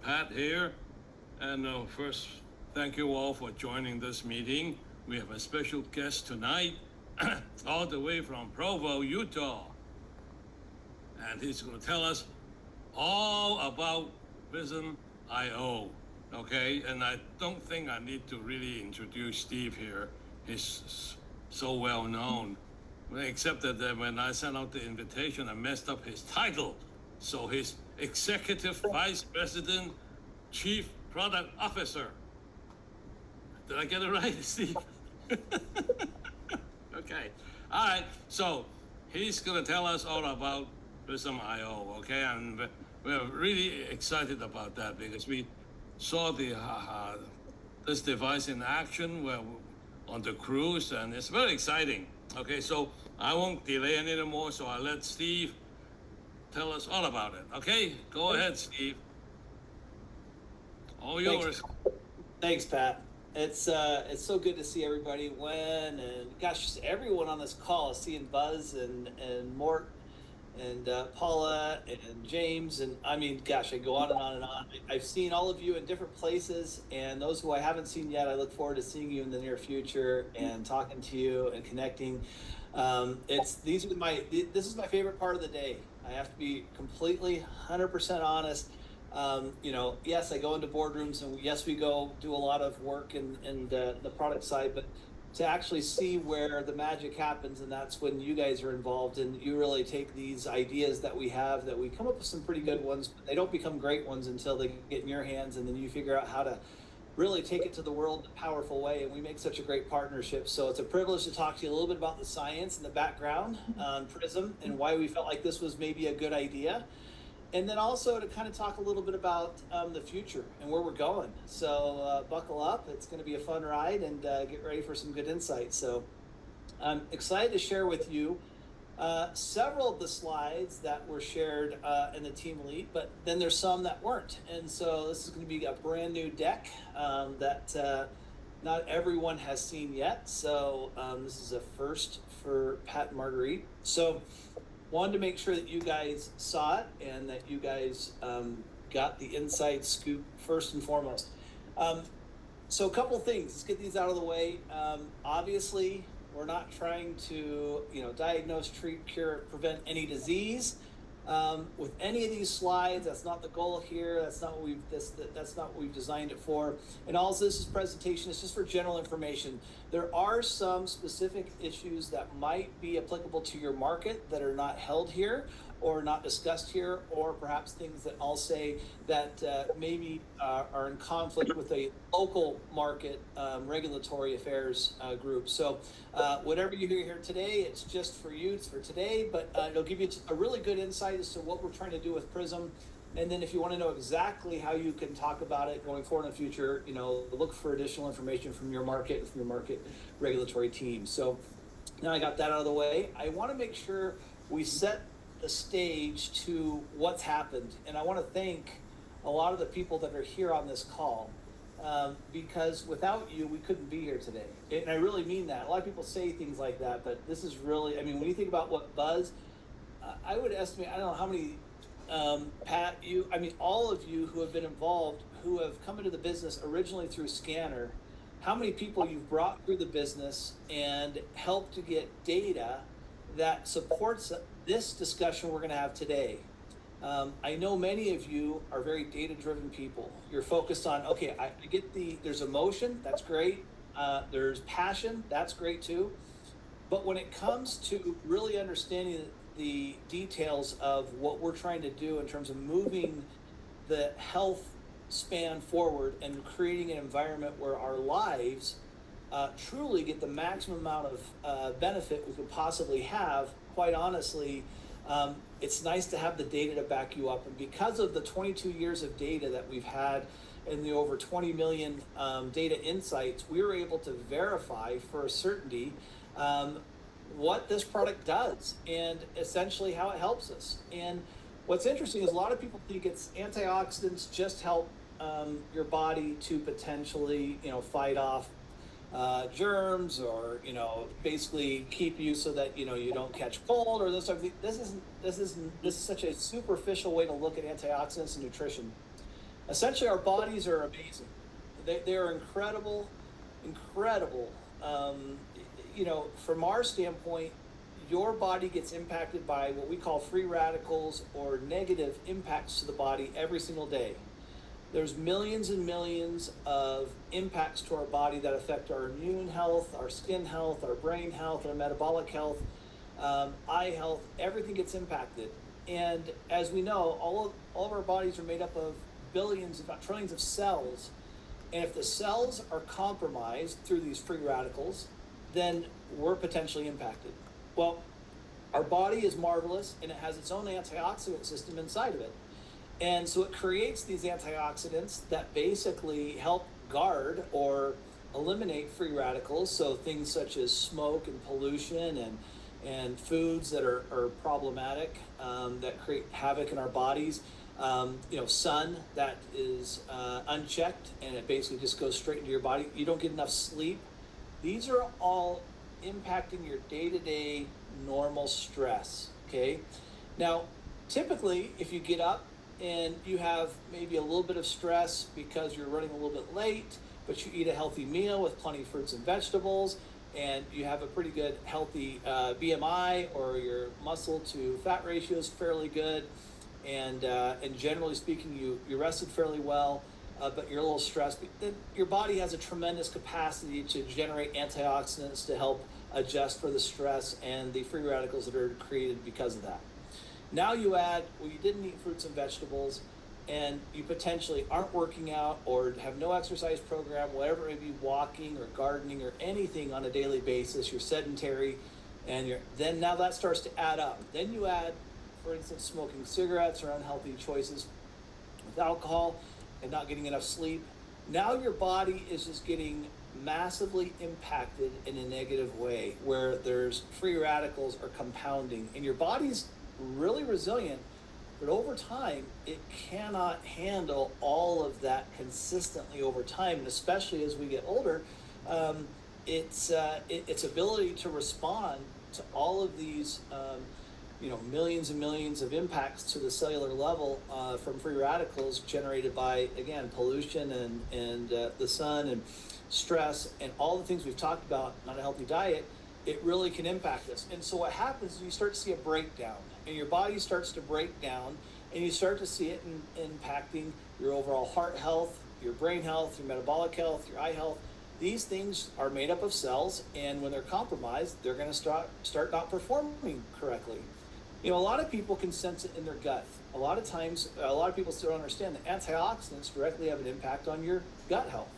Pat here. And first, thank you all for joining this meeting. We have a special guest tonight, all the way from Provo, Utah. And he's going to tell us all about Prysm IO. Okay, and I don't think I need to really introduce Steve here. He's so well known. Except that when I sent out the invitation, I messed up his title. So he's Executive Vice President, Chief Product Officer. Did I get it right, Steve? Okay. All right. So he's going to tell us all about Prysm IO. Okay. And we're really excited about that because we saw this device in action on the cruise, and it's very exciting. Okay. So I won't delay any more. So I'll let Steve tell us all about it. Okay. Go ahead, Steve. All yours. Thanks, Pat. It's so good to see everybody. And gosh, just everyone on this call. Seeing Buzz and Mort and Paula and James, and I mean, gosh, I go on and on and on. I've seen all of you in different places, and those who I haven't seen yet, I look forward to seeing you in the near future and talking to you and connecting. This is my favorite part of the day. I have to be completely 100% honest. Yes, I go into boardrooms, and yes, we go do a lot of work in the product side, but to actually see where the magic happens, and that's when you guys are involved, and you really take these ideas that we have, that we come up with some pretty good ones, but they don't become great ones until they get in your hands, and then you figure out how to really take it to the world in a powerful way, and we make such a great partnership. So it's a privilege to talk to you a little bit about the science and the background on Prysm and why we felt like this was maybe a good idea. And then also to kind of talk a little bit about the future and where we're going. So buckle up. It's going to be a fun ride, and get ready for some good insights. So I'm excited to share with you several of the slides that were shared in the team lead, but then there's some that weren't. And so this is going to be a brand new deck that not everyone has seen yet. So this is a first for Pat and Marguerite. So wanted to make sure that you guys saw it and that you guys got the inside scoop first and foremost. So a couple things, let's get these out of the way. Obviously, we're not trying to diagnose, treat, cure, prevent any disease. With any of these slides, that's not the goal here. That's not what we've designed it for. And all this is presentation. It's just for general information. There are some specific issues that might be applicable to your market that are not held here or not discussed here, or perhaps things that I'll say that maybe are in conflict with a local market regulatory affairs group. So whatever you hear here today, it's just for you, it's for today, but it'll give you a really good insight as to what we're trying to do with Prysm. And then if you want to know exactly how you can talk about it going forward in the future, look for additional information from your market regulatory team. So now I got that out of the way. I want to make sure we set the stage to what's happened. And I want to thank a lot of the people that are here on this call, because without you, we couldn't be here today. And I really mean that. A lot of people say things like that, but this is really, when you think about what Buzz, I would estimate, I don't know how many, Pat, all of you who have been involved, who have come into the business originally through Scanner, how many people you've brought through the business and helped to get data that supports this discussion we're going to have today. I know many of you are very data-driven people. You're focused on, okay, I get there's emotion, that's great. There's passion, that's great too. But when it comes to really understanding the details of what we're trying to do in terms of moving the health span forward and creating an environment where our lives truly get the maximum amount of benefit we could possibly have, quite honestly, it's nice to have the data to back you up. And because of the 22 years of data that we've had and the over 20 million data insights, we were able to verify for a certainty what this product does and essentially how it helps us. And what's interesting is a lot of people think it's antioxidants just help your body to potentially, fight off germs, or basically keep you so that you don't catch cold or this sort of thing. This is such a superficial way to look at antioxidants and nutrition. Essentially, our bodies are amazing. They are incredible, incredible. Um, from our standpoint, your body gets impacted by what we call free radicals or negative impacts to the body every single day. There's millions and millions of impacts to our body that affect our immune health, our skin health, our brain health, our metabolic health, eye health. Everything gets impacted. And as we know, all of our bodies are made up of billions, if not trillions of cells. And if the cells are compromised through these free radicals, then we're potentially impacted. Well, our body is marvelous and it has its own antioxidant system inside of it. And so it creates these antioxidants that basically help guard or eliminate free radicals. So things such as smoke and pollution and foods that are problematic, that create havoc in our bodies. Sun that is unchecked and it basically just goes straight into your body. You don't get enough sleep. These are all impacting your day-to-day normal stress. Okay. Now, typically, if you get up and you have maybe a little bit of stress because you're running a little bit late, but you eat a healthy meal with plenty of fruits and vegetables, and you have a pretty good healthy BMI, or your muscle to fat ratio is fairly good, and generally speaking, you rested fairly well, but you're a little stressed. Then your body has a tremendous capacity to generate antioxidants to help adjust for the stress and the free radicals that are created because of that. Now you add, well, you didn't eat fruits and vegetables, and you potentially aren't working out or have no exercise program, whatever it may be, walking or gardening or anything on a daily basis. You're sedentary, and then now that starts to add up. Then you add, for instance, smoking cigarettes or unhealthy choices with alcohol and not getting enough sleep. Now your body is just getting massively impacted in a negative way, where there's free radicals are compounding, and your body's really resilient, but over time it cannot handle all of that consistently over time, and especially as we get older, its ability to respond to all of these millions and millions of impacts to the cellular level from free radicals generated by, again, pollution and the sun and stress and all the things we've talked about, not a healthy diet. It really can impact us. And so what happens is you start to see a breakdown, and your body starts to break down, and you start to see it impacting your overall heart health, your brain health, your metabolic health, your eye health. These things are made up of cells, and when they're compromised, they're going to start not performing correctly. A lot of people can sense it in their gut. A lot of times, a lot of people still don't understand that antioxidants directly have an impact on your gut health,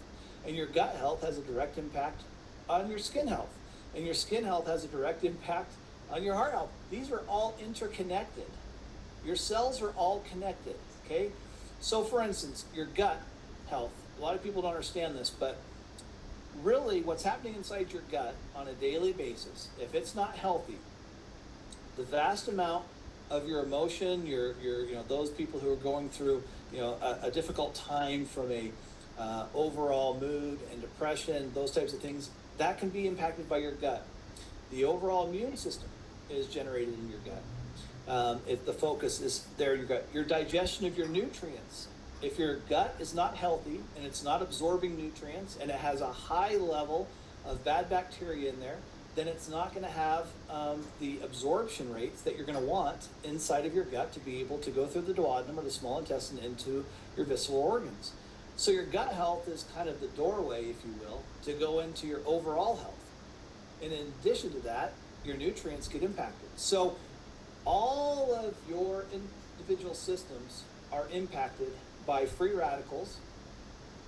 and your gut health has a direct impact on your skin health, and your skin health has a direct impact on your heart health. These are all interconnected. Your cells are all connected, okay? So for instance, your gut health, a lot of people don't understand this, but really what's happening inside your gut on a daily basis, if it's not healthy, the vast amount of your emotion, your those people who are going through a difficult time from a overall mood and depression, those types of things, that can be impacted by your gut. The overall immune system is generated in your gut. If the focus is there in your gut, your digestion of your nutrients. If your gut is not healthy and it's not absorbing nutrients and it has a high level of bad bacteria in there, then it's not going to have the absorption rates that you're going to want inside of your gut to be able to go through the duodenum or the small intestine into your visceral organs. So your gut health is kind of the doorway, if you will, to go into your overall health. And in addition to that, your nutrients get impacted. So all of your individual systems are impacted by free radicals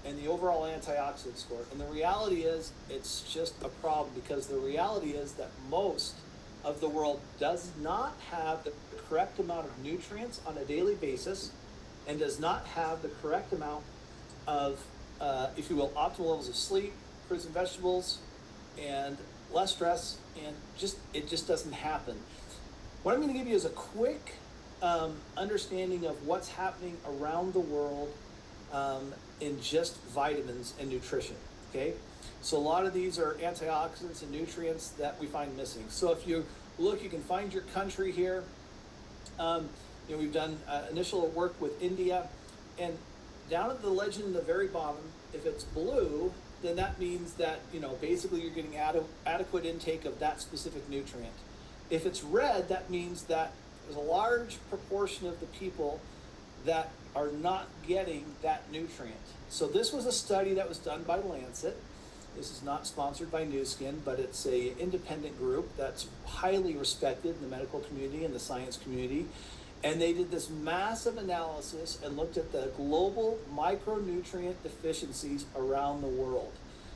and the overall antioxidant score. And the reality is, it's just a problem, because the reality is that most of the world does not have the correct amount of nutrients on a daily basis, and does not have the correct amount of, if you will, optimal levels of sleep, fruits and vegetables, and less stress, and it just doesn't happen. What I'm going to give you is a quick understanding of what's happening around the world in just vitamins and nutrition, okay? So a lot of these are antioxidants and nutrients that we find missing. So if you look, you can find your country here. We've done initial work with India, and down at the legend in the very bottom, if it's blue, then that means that, basically you're getting adequate intake of that specific nutrient. If it's red, that means that there's a large proportion of the people that are not getting that nutrient. So this was a study that was done by Lancet. This is not sponsored by Nu Skin, but it's an independent group that's highly respected in the medical community and the science community. And they did this massive analysis and looked at the global micronutrient deficiencies around the world.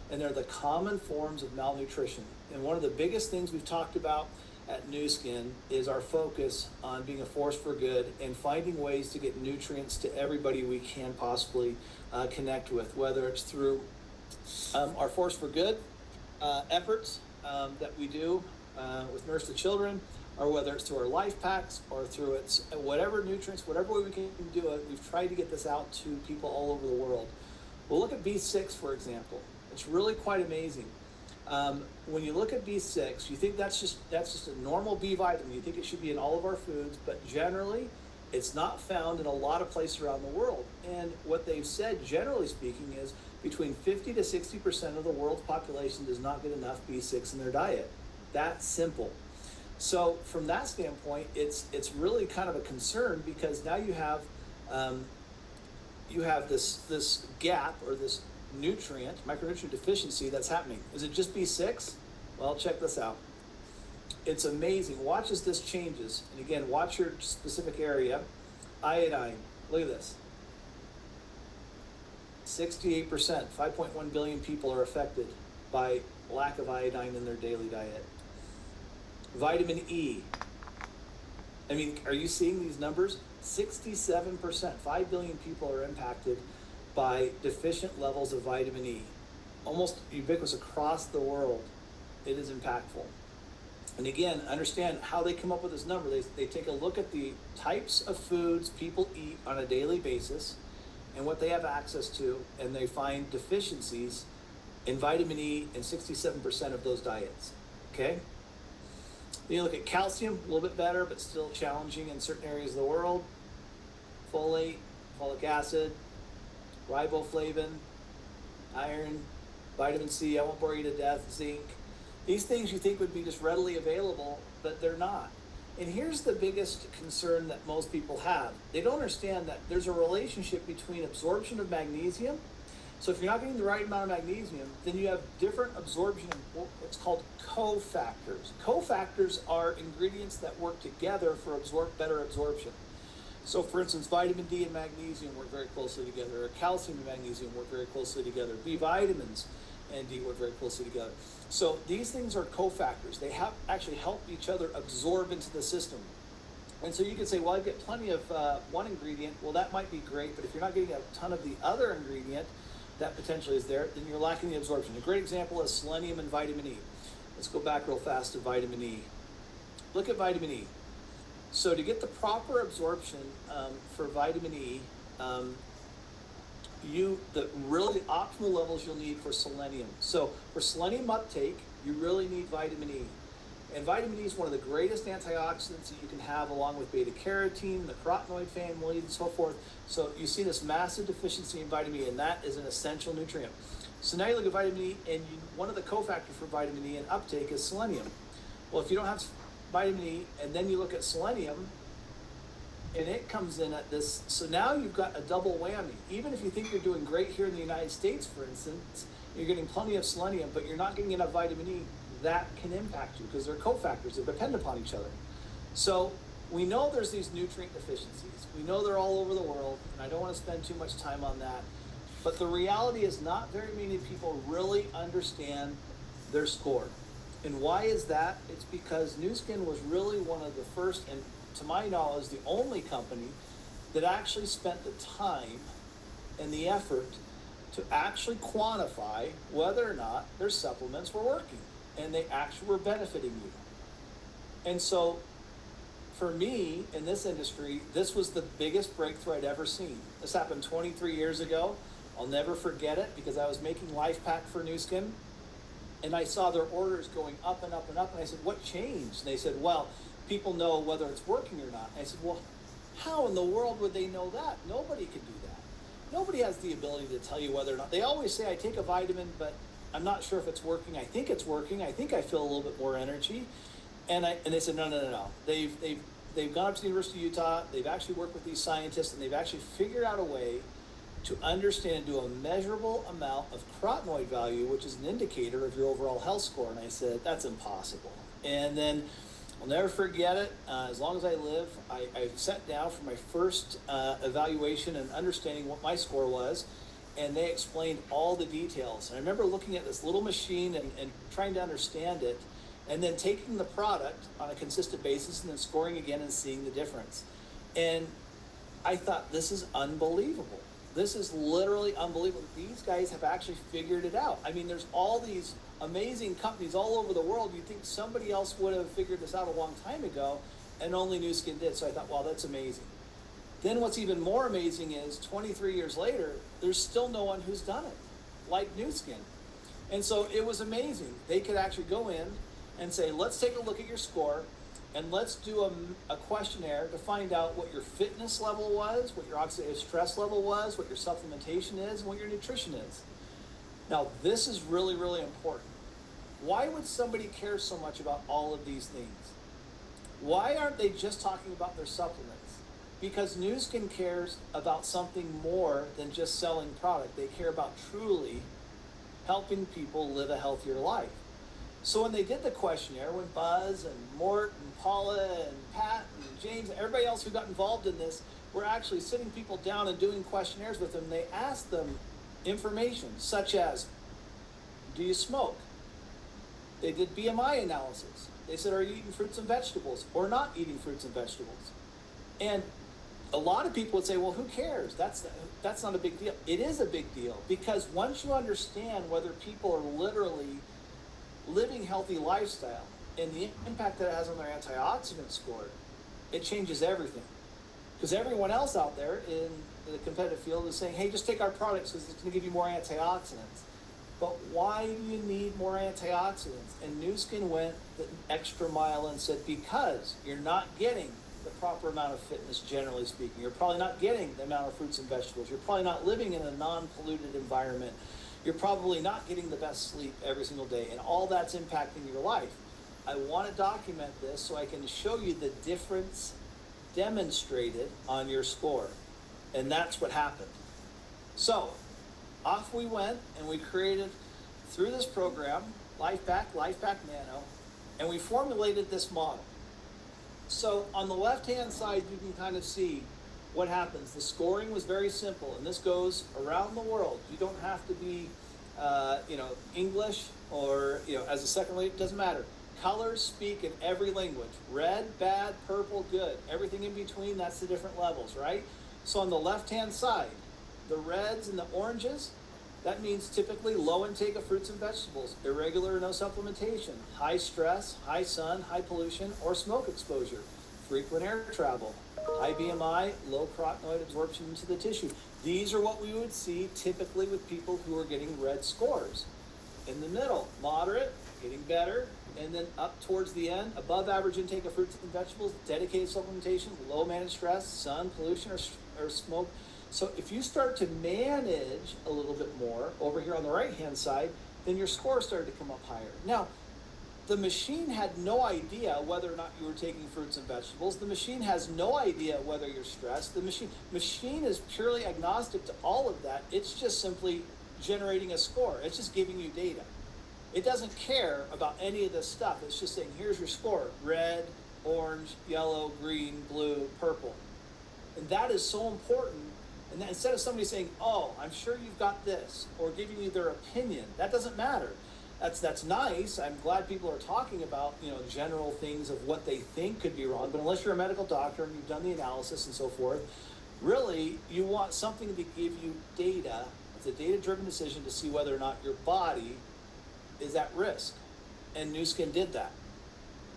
And they're the common forms of malnutrition. And one of the biggest things we've talked about at Nu Skin is our focus on being a force for good and finding ways to get nutrients to everybody we can possibly connect with, whether it's through our Force for Good efforts that we do with Nurse the Children, or whether it's through our life packs or through its whatever nutrients, whatever way we can do it. We've tried to get this out to people all over the world. We'll look at B6, for example. It's really quite amazing. When you look at B6, you think that's just a normal B vitamin. You think it should be in all of our foods, but generally it's not found in a lot of places around the world. And what they've said, generally speaking, is between 50 to 60% of the world's population does not get enough B6 in their diet. That's simple. So from that standpoint, it's really kind of a concern, because now you have this gap, or this micronutrient deficiency that's happening. Is it just B6? Well, check this out. It's amazing. Watch as this changes. And again, watch your specific area. Iodine. Look at this. 68%, 5.1 billion people are affected by lack of iodine in their daily diet. Vitamin E. I mean, are you seeing these numbers? 67%, 5 billion people are impacted by deficient levels of vitamin E. Almost ubiquitous across the world. It is impactful. And again, understand how they come up with this number. They take a look at the types of foods people eat on a daily basis and what they have access to, and they find deficiencies in vitamin E in 67% of those diets. Okay? Then you look at calcium, a little bit better, but still challenging in certain areas of the world. Folate, folic acid, riboflavin, iron, vitamin C, I won't bore you to death, zinc. These things you think would be just readily available, but they're not. And here's the biggest concern that most people have. They don't understand that there's a relationship between absorption of magnesium. So if you're not getting the right amount of magnesium, then you have different absorption of what's called cofactors. Cofactors are ingredients that work together for better absorption. So for instance, vitamin D and magnesium work very closely together, or calcium and magnesium work very closely together, B vitamins and D work very closely together. So these things are cofactors. They actually help each other absorb into the system. And so you could say, well, I get plenty of one ingredient. Well, that might be great, but if you're not getting a ton of the other ingredient that potentially is there, then you're lacking the absorption. A great example is selenium and vitamin E. Let's go back real fast to vitamin E. Look at vitamin E. So to get the proper absorption for vitamin E, the really optimal levels you'll need for selenium. So for selenium uptake, you really need vitamin E. And vitamin E is one of the greatest antioxidants that you can have, along with beta carotene, the carotenoid family, and so forth. So you see this massive deficiency in vitamin E, and that is an essential nutrient. So now you look at vitamin E, and one of the cofactors for vitamin E and uptake is selenium. Well, if you don't have vitamin E, and then you look at selenium, and it comes in at this, so now you've got a double whammy. Even if you think you're doing great here in the United States, for instance, you're getting plenty of selenium, but you're not getting enough vitamin E, that can impact you because they're cofactors, they depend upon each other. So we know there's these nutrient deficiencies. We know they're all over the world, and I don't want to spend too much time on that. But the reality is not very many people really understand their score. And why is that? It's because Nu Skin was really one of the first, and to my knowledge, the only company that actually spent the time and the effort to actually quantify whether or not their supplements were working and they actually were benefiting you. And so for me in this industry, this was the biggest breakthrough I'd ever seen. This happened 23 years ago. I'll never forget it because I was making Life Pack for Nu Skin, and I saw their orders going up and up and up. And I said, what changed? And they said, well, people know whether it's working or not. And I said, well, how in the world would they know that? Nobody could do that. nobody has the ability to tell you whether or not. They always say, I take a vitamin, but I'm not sure if it's working. I think it's working. I think I feel a little bit more energy. And they said, no. They've gone up to the University of Utah. They've actually worked with these scientists, and they've actually figured out a way to understand and do a measurable amount of carotenoid value, which is an indicator of your overall health score. And I said, that's impossible. And then I'll never forget it. As long as I live, I sat down for my first evaluation and understanding what my score was, and they explained all the details. And I remember looking at this little machine and trying to understand it, and then taking the product on a consistent basis and then scoring again and seeing the difference. And I thought, this is unbelievable. This is literally unbelievable. These guys have actually figured it out. I mean, there's all these amazing companies all over the world. You'd think somebody else would have figured this out a long time ago, and only Nu Skin did. So I thought, wow, that's amazing. Then what's even more amazing is 23 years later, there's still no one who's done it like Nu Skin. And so it was amazing. They could actually go in and say, let's take a look at your score, and let's do a questionnaire to find out what your fitness level was, what your oxidative stress level was, what your supplementation is, and what your nutrition is. Now, this is really, really important. Why would somebody care so much about all of these things? Why aren't they just talking about their supplements? Because Nu Skin cares about something more than just selling product. They care about truly helping people live a healthier life. So when they did the questionnaire, when Buzz and Mort and Paula and Pat and James and everybody else who got involved in this were actually sitting people down and doing questionnaires with them, they asked them information such as, do you smoke? They did BMI analysis. They said, are you eating fruits and vegetables or not eating fruits and vegetables? And a lot of people would say, well, who cares? That's not a big deal. It is a big deal, because once you understand whether people are literally living healthy lifestyle and the impact that it has on their antioxidant score, it changes everything. Because everyone else out there in the competitive field is saying, hey, just take our products because it's going to give you more antioxidants. But why do you need more antioxidants? And Nu Skin went the extra mile and said, because you're not getting the proper amount of fitness, generally speaking. You're probably not getting the amount of fruits and vegetables. You're probably not living in a non-polluted environment. You're probably not getting the best sleep every single day, and all that's impacting your life. I want to document this so I can show you the difference demonstrated on your score. And that's what happened. So off we went, and we created, through this program, LifePak Nano, and we formulated this model. So on the left-hand side, you can kind of see what happens. The scoring was very simple, and this goes around the world. You don't have to be, English or, as a second language, it doesn't matter. Colors speak in every language. Red, bad, purple, good. Everything in between, that's the different levels, right? So on the left-hand side, the reds and the oranges, that means typically low intake of fruits and vegetables, irregular or no supplementation, high stress, high sun, high pollution, or smoke exposure, frequent air travel, high BMI, low carotenoid absorption into the tissue. These are what we would see typically with people who are getting red scores. In the middle, moderate, getting better, and then up towards the end, above average intake of fruits and vegetables, dedicated supplementation, low managed stress, sun, pollution, or smoke. So if you start to manage a little bit more over here on the right-hand side, then your score started to come up higher. Now, the machine had no idea whether or not you were taking fruits and vegetables. The machine has no idea whether you're stressed. The machine is purely agnostic to all of that. It's just simply generating a score. It's just giving you data. It doesn't care about any of this stuff. It's just saying, here's your score: red, orange, yellow, green, blue, purple. And that is so important. And then instead of somebody saying, oh, I'm sure you've got this, or giving you their opinion, that doesn't matter. That's nice. I'm glad people are talking about, general things of what they think could be wrong. But unless you're a medical doctor and you've done the analysis and so forth, really, you want something to give you data. It's a data-driven decision to see whether or not your body is at risk. And Nu Skin did that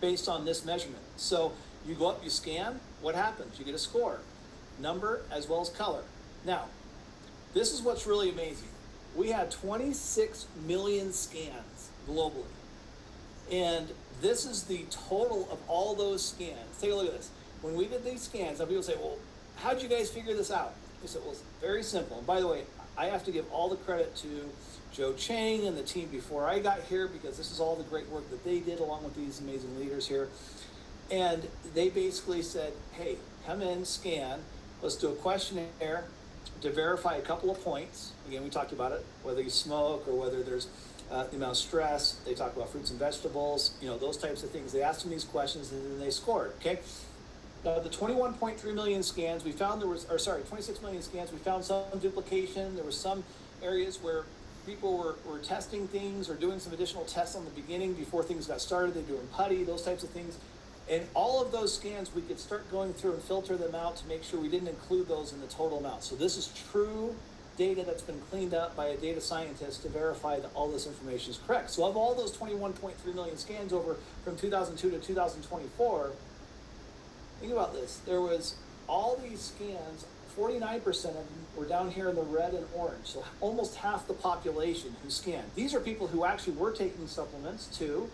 based on this measurement. So you go up, you scan, what happens? You get a score, number as well as color. Now, this is what's really amazing. We had 26 million scans globally. And this is the total of all those scans. Take a look at this. When we did these scans, now people say, well, how'd you guys figure this out? We said, well, it's very simple. And by the way, I have to give all the credit to Joe Chang and the team before I got here, because this is all the great work that they did along with these amazing leaders here. And they basically said, hey, come in, scan, let's do a questionnaire to verify a couple of points. Again, we talked about it, whether you smoke or whether there's the amount of stress. They talk about fruits and vegetables, those types of things. They asked them these questions and then they scored, okay? Now, the 21.3 million scans, we found 26 million scans, we found some duplication. There were some areas where people were testing things or doing some additional tests on the beginning before things got started. They're doing putty, those types of things. And all of those scans, we could start going through and filter them out to make sure we didn't include those in the total amount. So this is true data that's been cleaned up by a data scientist to verify that all this information is correct. So of all those 21.3 million scans over from 2002 to 2024, think about this. There was all these scans, 49% of them were down here in the red and orange. So almost half the population who scanned. These are people who actually were taking supplements too.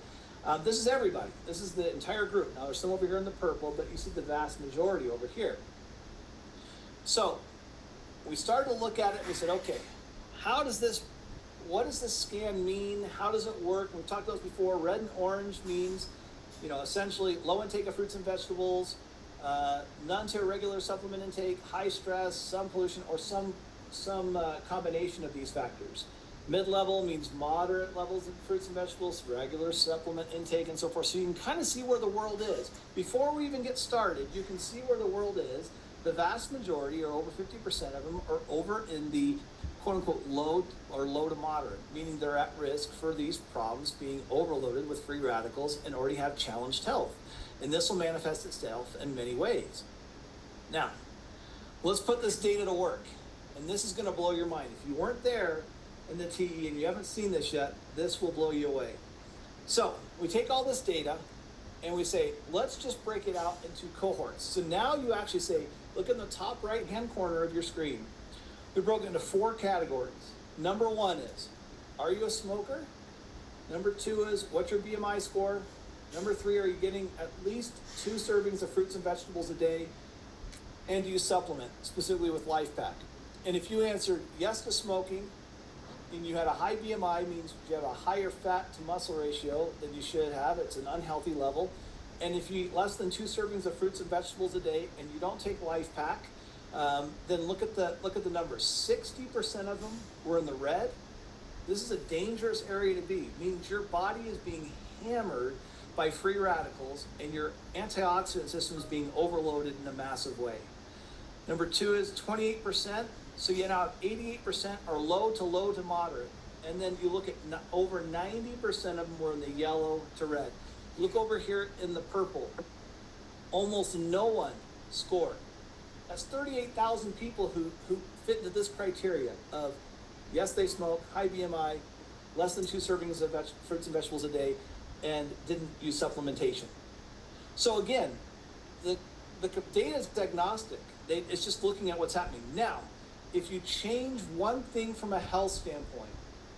This is everybody. This is the entire group. Now there's some over here in the purple, but you see the vast majority over here. So we started to look at it and we said, okay, what does this scan mean? How does it work? We've talked about this before. Red and orange means, essentially low intake of fruits and vegetables, none to irregular supplement intake, high stress, some pollution, or some combination of these factors. Mid-level means moderate levels of fruits and vegetables, regular supplement intake, and so forth. So you can kind of see where the world is. Before we even get started, you can see where the world is. The vast majority, or over 50% of them, are over in the quote-unquote low to moderate, meaning they're at risk for these problems being overloaded with free radicals and already have challenged health. And this will manifest itself in many ways. Now, let's put this data to work. And this is going to blow your mind. If you weren't there in the TE and you haven't seen this yet, this will blow you away. So we take all this data and we say, let's just break it out into cohorts. So now you actually say, look in the top right-hand corner of your screen. We broke it into 4 categories. Number 1 is, are you a smoker? Number 2 is, what's your BMI score? Number 3, are you getting at least 2 servings of fruits and vegetables a day? And do you supplement, specifically with Life Pack? And if you answered yes to smoking, and you had a high BMI, means you have a higher fat to muscle ratio than you should have. It's an unhealthy level. And if you eat less than 2 servings of fruits and vegetables a day, and you don't take Life Pack, then look at the numbers. 60% of them were in the red. This is a dangerous area to be. It means your body is being hammered by free radicals, and your antioxidant system is being overloaded in a massive way. Number 2 is 28%. So you now have 88% are low to moderate. And then you look at over 90% of them were in the yellow to red. Look over here in the purple. Almost no one scored. That's 38,000 people who fit into this criteria of, yes, they smoke, high BMI, less than 2 servings of fruits and vegetables a day, and didn't use supplementation. So again, the data is agnostic. It's just looking at what's happening. Now, if you change one thing from a health standpoint,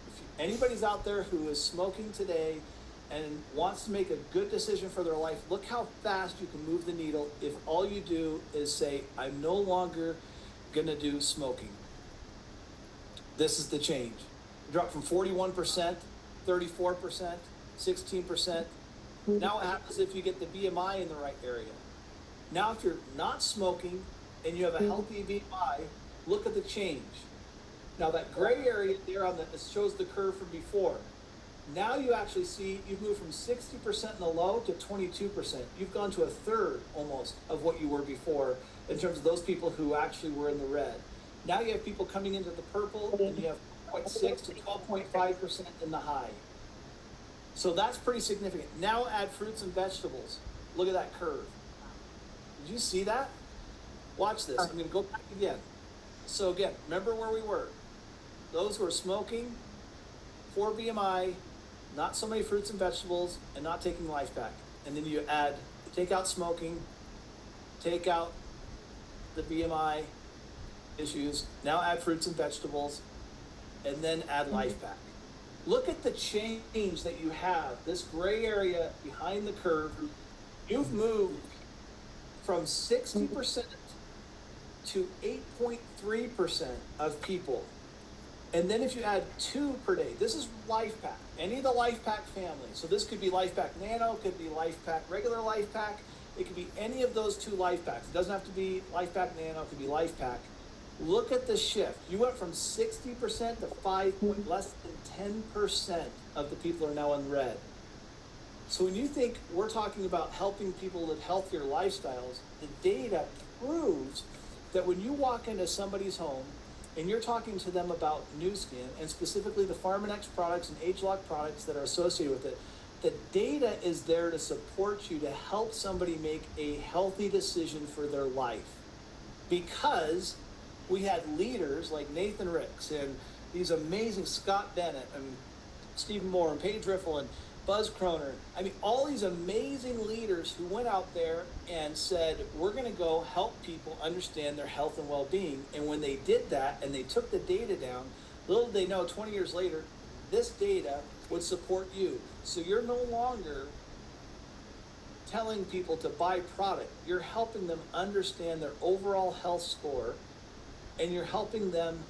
if anybody's out there who is smoking today and wants to make a good decision for their life, look how fast you can move the needle if all you do is say, I'm no longer going to do smoking. This is the change. Drop from 41%, 34%, 16%. Now what happens if you get the BMI in the right area? Now if you're not smoking and you have a healthy BMI, look at the change. Now that gray area there shows the curve from before. Now you actually see you've moved from 60% in the low to 22%. You've gone to a third almost of what you were before in terms of those people who actually were in the red. Now you have people coming into the purple, and you have 0.6 to 12.5% in the high. So that's pretty significant. Now add fruits and vegetables. Look at that curve. Did you see that? Watch this. I'm going to go back again. So again, remember where we were. Those who are smoking, 4 BMI, not so many fruits and vegetables, and not taking Life Pack. And then you take out smoking, take out the BMI issues, now add fruits and vegetables, and then add Life Pack. Look at the change that you have. This gray area behind the curve, you've moved from 60% to 8.3% of people. And then if you add 2 per day, this is Life Pack, any of the Life Pack family. So this could be Life Pack Nano, could be Life Pack regular Life Pack. It could be any of those 2 Life Packs. It doesn't have to be Life Pack Nano, it could be Life Pack. Look at the shift. You went from 60% to less than 10% of the people are now in red. So when you think we're talking about helping people live healthier lifestyles, the data proves that when you walk into somebody's home and you're talking to them about Nu Skin, and specifically the Pharmanex products and ageLOC products that are associated with it, the data is there to support you to help somebody make a healthy decision for their life. Because we had leaders like Nathan Ricks and these amazing Scott Bennett and Stephen Moore and Paige Riffle and Buzz Croner. I mean, all these amazing leaders who went out there and said, we're going to go help people understand their health and well-being. And when they did that and they took the data down, little did they know 20 years later, this data would support you. So you're no longer telling people to buy product. You're helping them understand their overall health score, and you're helping them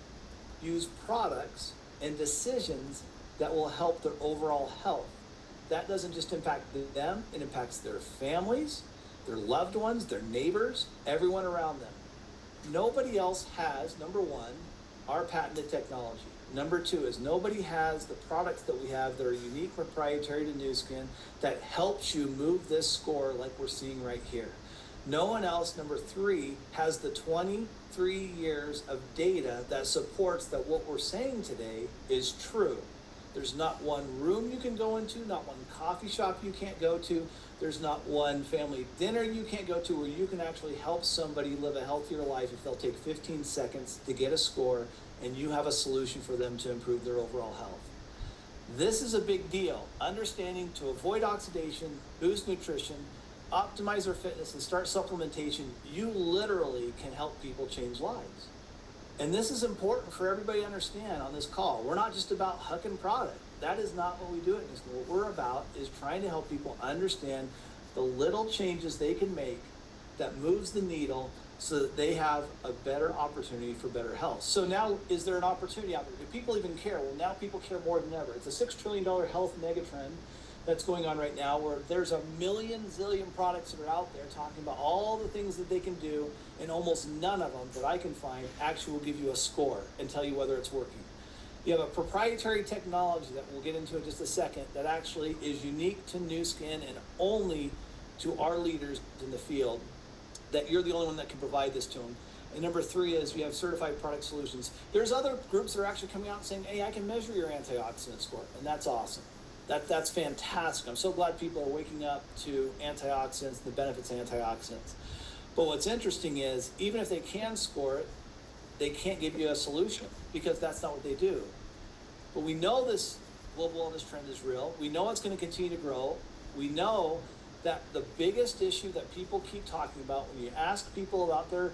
use products and decisions that will help their overall health. That doesn't just impact them, it impacts their families, their loved ones, their neighbors, everyone around them. Nobody else has, number one, our patented technology. Number two is nobody has the products that we have that are unique, proprietary to Nu Skin that helps you move this score like we're seeing right here. No one else, number three, has the 23 years of data that supports that what we're saying today is true. There's not one room you can go into, not one coffee shop you can't go to. There's not one family dinner you can't go to where you can actually help somebody live a healthier life if they'll take 15 seconds to get a score and you have a solution for them to improve their overall health. This is a big deal. Understanding to avoid oxidation, boost nutrition, optimize their fitness, and start supplementation, you literally can help people change lives. And this is important for everybody to understand on this call. We're not just about hucking product. That is not what we do at Nu Skin. What we're about is trying to help people understand the little changes they can make that moves the needle so that they have a better opportunity for better health. So now, is there an opportunity out there? Do people even care? Well, now people care more than ever. It's a $6 trillion health megatrend that's going on right now, where there's a zillion products that are out there talking about all the things that they can do, and almost none of them that I can find actually will give you a score and tell you whether it's working. You have a proprietary technology that we'll get into in just a second that actually is unique to Nu Skin and only to our leaders in the field, that you're the only one that can provide this to them. And number three is you have certified product solutions. There's other groups that are actually coming out and saying, hey, I can measure your antioxidant score, and that's awesome. That's fantastic. I'm so glad people are waking up to antioxidants, the benefits of antioxidants. But what's interesting is, even if they can score it, they can't give you a solution because that's not what they do. But we know this global wellness trend is real. We know it's going to continue to grow. We know that the biggest issue that people keep talking about, when you ask people about their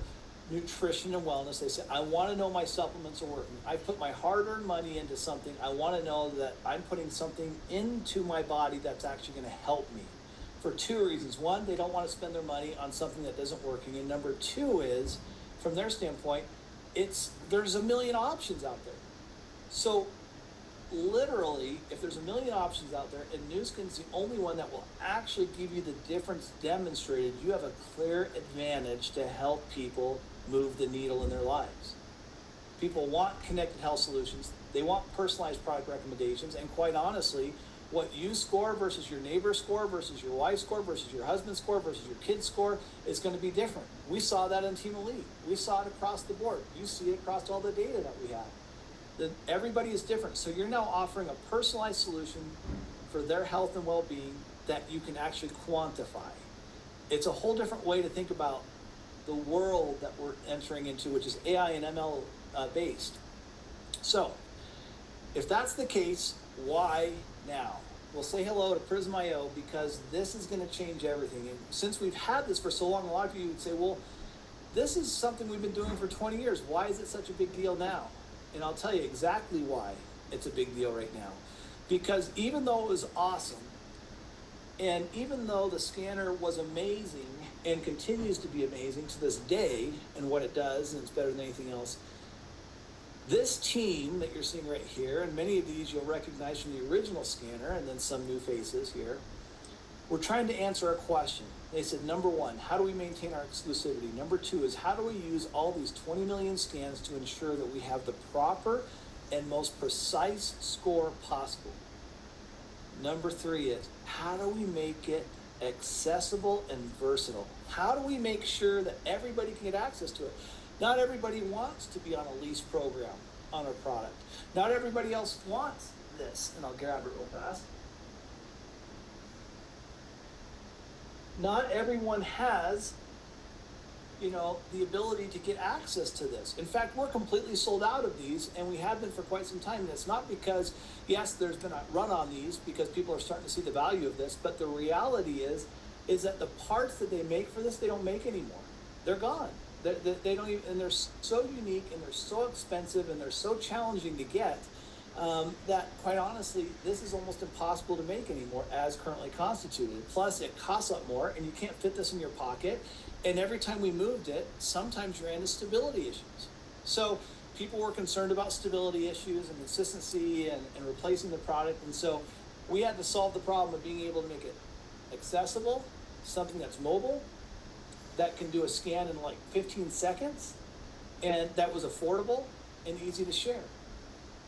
nutrition and wellness, they say, I want to know my supplements are working. I put my hard-earned money into something. I want to know that I'm putting something into my body that's actually going to help me. For two reasons. One, they don't want to spend their money on something that isn't working. And number two is, from their standpoint, there's a million options out there. So literally, if there's a million options out there and Nu Skin's the only one that will actually give you the difference demonstrated, you have a clear advantage to help people move the needle in their lives. People want connected health solutions. They want personalized product recommendations. And quite honestly, what you score versus your neighbor's score versus your wife's score versus your husband's score versus your kid's score is going to be different. We saw that in Team Elite. We saw it across the board. You see it across all the data that we have. Everybody is different. So you're now offering a personalized solution for their health and well-being that you can actually quantify. It's a whole different way to think about the world that we're entering into, which is AI and ML based. So if that's the case, why now? We'll say hello to Prysm.io because this is going to change everything. And since we've had this for so long, a lot of you would say, well, this is something we've been doing for 20 years. Why is it such a big deal now? And I'll tell you exactly why it's a big deal right now. Because even though it was awesome And even though the scanner was amazing and continues to be amazing to this day in what it does, and it's better than anything else, this team that you're seeing right here, and many of these you'll recognize from the original scanner, and then some new faces here, we're trying to answer a question. They said, number one, how do we maintain our exclusivity? Number two is, how do we use all these 20 million scans to ensure that we have the proper and most precise score possible? Number three is, how do we make it accessible and versatile? How do we make sure that everybody can get access to it? Not everybody wants to be on a lease program on a product. Not everybody else wants this, and I'll grab it real fast. Not everyone has, the ability to get access to this. In fact, we're completely sold out of these, and we have been for quite some time. And it's not because, yes, there's been a run on these because people are starting to see the value of this, but the reality is that the parts that they make for this, they don't make anymore. They're gone. They don't even, and they're so unique, and they're so expensive, and they're so challenging to get, that quite honestly, this is almost impossible to make anymore as currently constituted. Plus, it costs a lot more, and you can't fit this in your pocket. And every time we moved it, sometimes you ran into stability issues. So people were concerned about stability issues and consistency and replacing the product. And so we had to solve the problem of being able to make it accessible, something that's mobile, that can do a scan in like 15 seconds, and that was affordable and easy to share.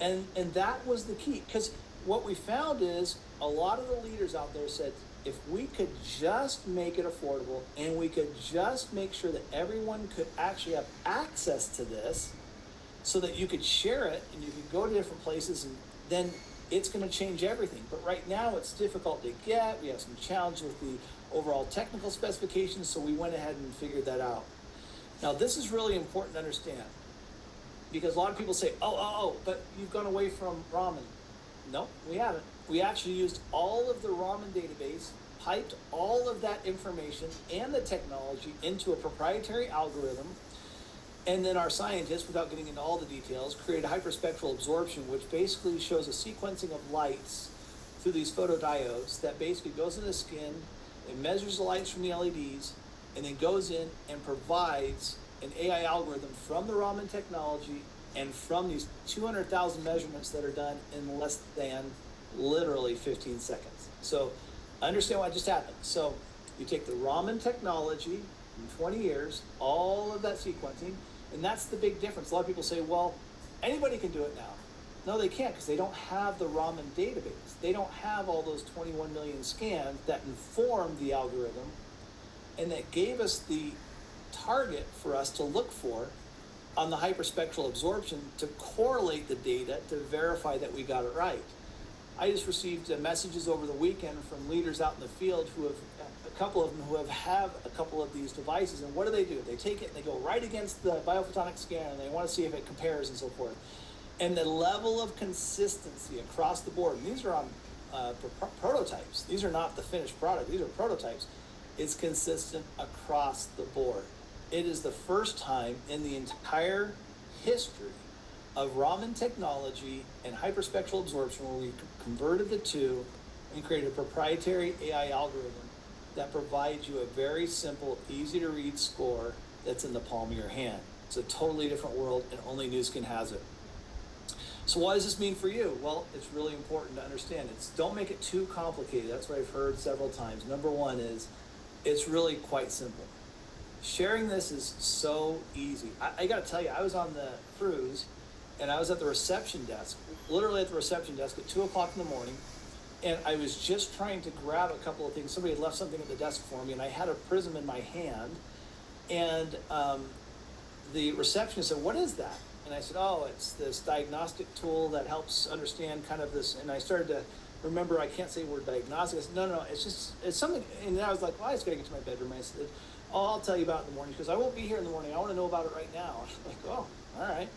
And that was the key, because what we found is a lot of the leaders out there said, if we could just make it affordable and we could just make sure that everyone could actually have access to this so that you could share it and you could go to different places, and then it's going to change everything. But right now it's difficult to get. We have some challenge with the overall technical specifications, so we went ahead and figured that out. Now, this is really important to understand, because a lot of people say, but you've gone away from Raman. No, we haven't. We actually used all of the Raman database, piped all of that information and the technology into a proprietary algorithm, and then our scientists, without getting into all the details, created hyperspectral absorption, which basically shows a sequencing of lights through these photodiodes that basically goes into the skin, it measures the lights from the LEDs, and then goes in and provides an AI algorithm from the Raman technology and from these 200,000 measurements that are done in less than literally 15 seconds. So understand what just happened. So you take the Raman technology in 20 years, all of that sequencing, and that's the big difference. A lot of people say, well, anybody can do it now. No, they can't, because they don't have the Raman database. They don't have all those 21 million scans that inform the algorithm and that gave us the target for us to look for on the hyperspectral absorption to correlate the data to verify that we got it right. I just received messages over the weekend from leaders out in the field who have, a couple of them who have a couple of these devices, and what do? They take it and they go right against the biophotonic scan, and they want to see if it compares and so forth. And the level of consistency across the board, and these are on prototypes. These are not the finished product. These are prototypes. It's consistent across the board. It is the first time in the entire history of Raman technology and hyperspectral absorption where we converted the two and created a proprietary AI algorithm that provides you a very simple, easy to read score that's in the palm of your hand. It's a totally different world, and only Nu Skin has it. So what does this mean for you? Well, it's really important to understand. Don't make it too complicated. That's what I've heard several times. Number one is, it's really quite simple. Sharing this is so easy. I got to tell you, I was on the cruise, and I was at the reception desk, literally at the reception desk at 2 o'clock in the morning, and I was just trying to grab a couple of things. Somebody had left something at the desk for me, and I had a Prysm in my hand, and the receptionist said, "What is that?" And I said, "Oh, it's this diagnostic tool that helps understand kind of this." And I started to remember, I can't say the word diagnostic. I said, no, it's something. And then I was like, well, I just got to get to my bedroom. I said, "Oh, I'll tell you about it in the morning." Because I won't be here in the morning. I want to know about it right now. I'm like, oh, all right.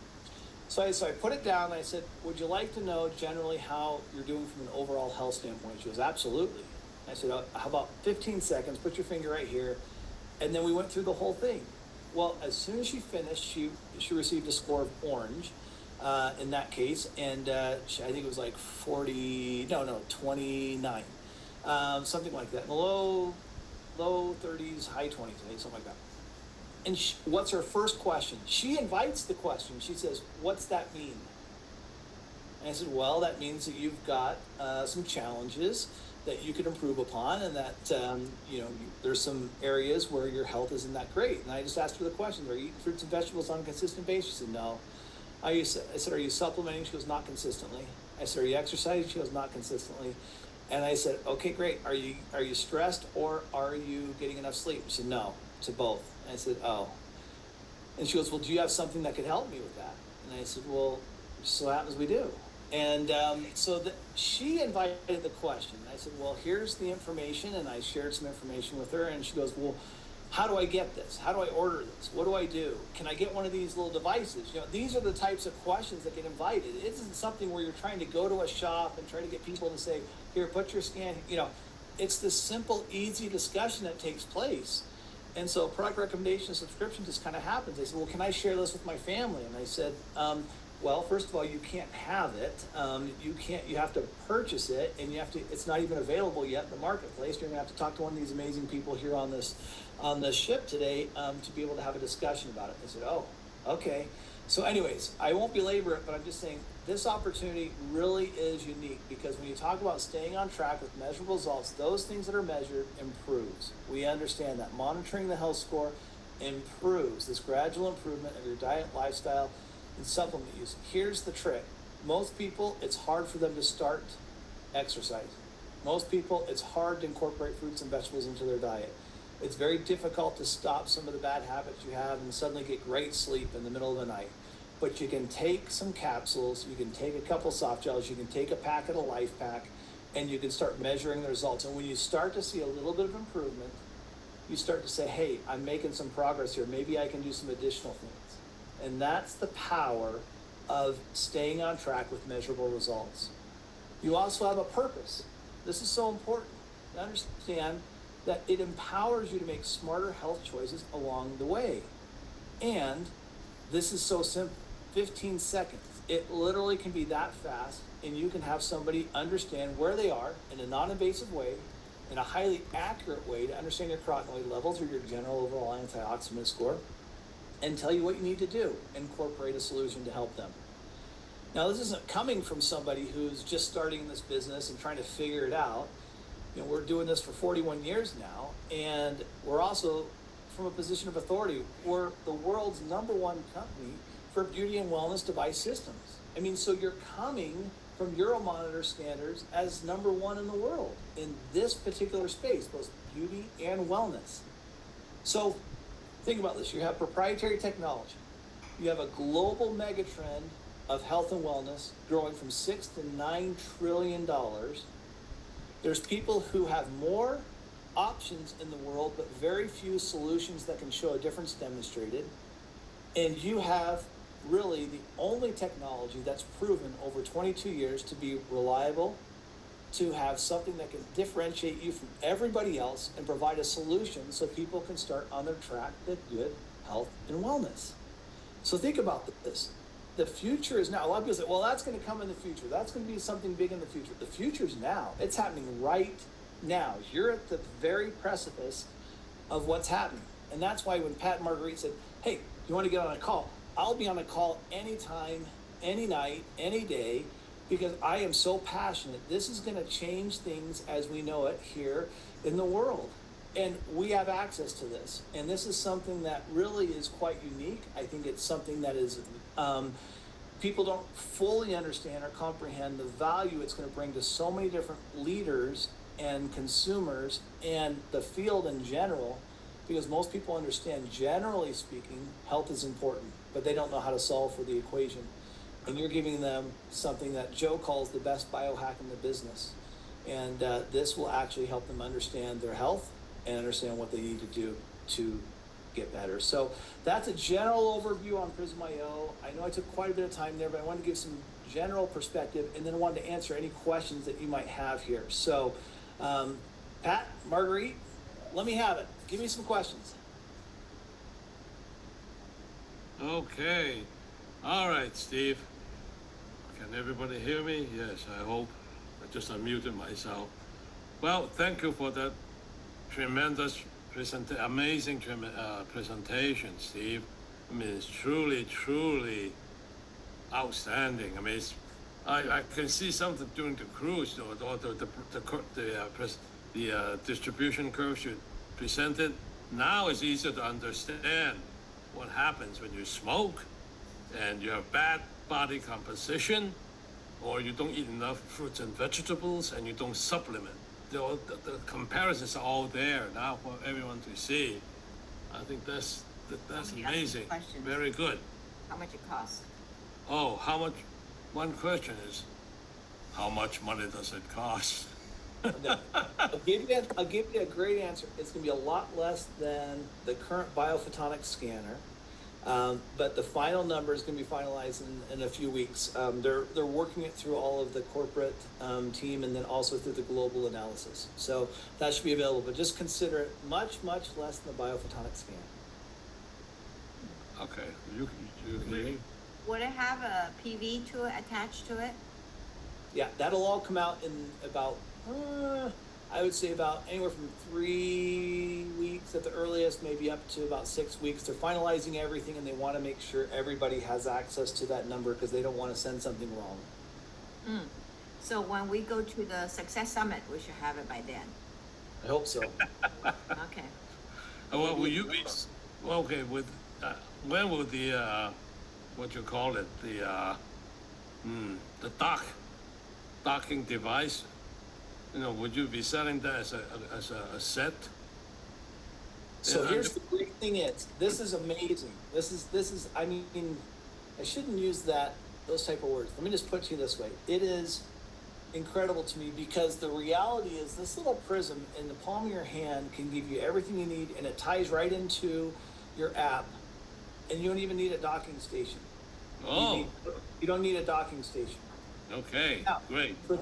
So I put it down, and I said, "Would you like to know generally how you're doing from an overall health standpoint?" She goes, "Absolutely." I said, "How about 15 seconds? Put your finger right here." And then we went through the whole thing. Well, as soon as she finished, she received a score of orange in that case, and I think it was like 29. something like that. In the low 30s, high 20s, I think, something like that. And what's her first question? She invites the question. She says, "What's that mean?" And I said, "Well, that means that you've got some challenges that you could improve upon, and that there's some areas where your health isn't that great." And I just asked her the question: "Are you eating fruits and vegetables on a consistent basis?" She said, "No." I said, "Are you supplementing?" She goes, "Not consistently." I said, "Are you exercising?" She goes, "Not consistently." And I said, "Okay, great. Are you stressed, or are you getting enough sleep?" She said, "No, to both." And I said, "Oh." And she goes, "Well, do you have something that could help me with that?" And I said, "Well, just so happens we do." And she invited the question. I said, "Well, here's the information," and I shared some information with her. And she goes, "Well, how do I get this? How do I order this? What do I do? Can I get one of these little devices?" These are the types of questions that get invited. It isn't something where you're trying to go to a shop and try to get people to say, "Here, put your scan." It's this simple, easy discussion that takes place. And so product recommendation subscription just kind of happens. They said, "Well, can I share this with my family?" And I said, "Well, first of all, you can't have it. You have to purchase it, and it's not even available yet in the marketplace. You're gonna have to talk to one of these amazing people here on this ship today to be able to have a discussion about it." I said, "Oh, okay." So anyways, I won't belabor it, but I'm just saying this opportunity really is unique, because when you talk about staying on track with measurable results, those things that are measured improves. We understand that monitoring the health score improves, this gradual improvement of your diet, lifestyle, and supplement use. Here's the trick. Most people, it's hard for them to start exercising. Most people, it's hard to incorporate fruits and vegetables into their diet. It's very difficult to stop some of the bad habits you have and suddenly get great sleep in the middle of the night. But you can take some capsules, you can take a couple soft gels, you can take a packet of Life Pack, and you can start measuring the results. And when you start to see a little bit of improvement, you start to say, "Hey, I'm making some progress here. Maybe I can do some additional things." And that's the power of staying on track with measurable results. You also have a purpose. This is so important to understand that it empowers you to make smarter health choices along the way. And this is so simple. 15 seconds. It literally can be that fast, and you can have somebody understand where they are in a non-invasive way, in a highly accurate way, to understand your carotenoid levels or your general overall antioxidant score, and tell you what you need to do, incorporate a solution to help them. Now, this isn't coming from somebody who's just starting in this business and trying to figure it out. We're doing this for 41 years now, and we're also from a position of authority. We're the world's #1 company for beauty and wellness device systems. I mean, so you're coming from Euromonitor standards as #1 in the world in this particular space, both beauty and wellness. So think about this. You have proprietary technology. You have a global megatrend of health and wellness growing from $6 to $9 trillion. There's people who have more options in the world, but very few solutions that can show a difference demonstrated. And you have really the only technology that's proven over 22 years to be reliable, to have something that can differentiate you from everybody else and provide a solution so people can start on their track to good health and wellness. So think about this. The future is now. A lot of people say, "Well, that's going to come in the future. That's going to be something big in the future." The future is now. It's happening right now. You're at the very precipice of what's happening. And that's why when Pat and Marguerite said, "Hey, you want to get on a call?" I'll be on a call anytime, any night, any day, because I am so passionate. This is going to change things as we know it here in the world. And we have access to this. And this is something that really is quite unique. I think it's something that is people don't fully understand or comprehend the value it's going to bring to so many different leaders and consumers and the field in general, because most people understand, generally speaking, health is important, but they don't know how to solve for the equation. And you're giving them something that Joe calls the best biohack in the business. And this will actually help them understand their health and understand what they need to do to get better. So that's a general overview on Prysm.io. I know I took quite a bit of time there, but I wanted to give some general perspective, and then I wanted to answer any questions that you might have here. So Pat, Marguerite, let me have it. Give me some questions. Okay. All right, Steve. Can everybody hear me? Yes, I hope. I just unmuted myself. Well, thank you for that tremendous amazing presentation, Steve. I mean, it's truly, truly outstanding. I mean, I can see something during the cruise or the distribution curves you presented. Now it's easier to understand what happens when you smoke and you have bad body composition, or you don't eat enough fruits and vegetables, and you don't supplement. The comparisons are all there now for everyone to see. I think that's amazing. Very good. How much it costs? Oh, how much? One question is, how much money does it cost? I'll give you a great answer. It's going to be a lot less than the current biophotonic scanner. But the final number is going to be finalized in a few weeks. They're working it through all of the corporate team and then also through the global analysis. So that should be available. But just consider it much, much less than the biophotonic scan. Okay. You agree? Would it have a PV to it attached to it? Yeah, that'll all come out in about, I would say about anywhere from 3 weeks at the earliest, maybe up to about 6 weeks. They're finalizing everything and they want to make sure everybody has access to that number because they don't want to send something wrong. So when we go to the Success Summit, we should have it by then. I hope so. Okay. Well, will you be okay with? When will the what you call it, the docking device? You know, would you be selling that as a set? So here's the great thing is, this is amazing. This is, I mean, I shouldn't use those type of words. Let me just put it to you this way. It is incredible to me because the reality is this little prism in the palm of your hand can give you everything you need and it ties right into your app and you don't even need a docking station. Oh. You don't need a docking station. Okay, now, great. For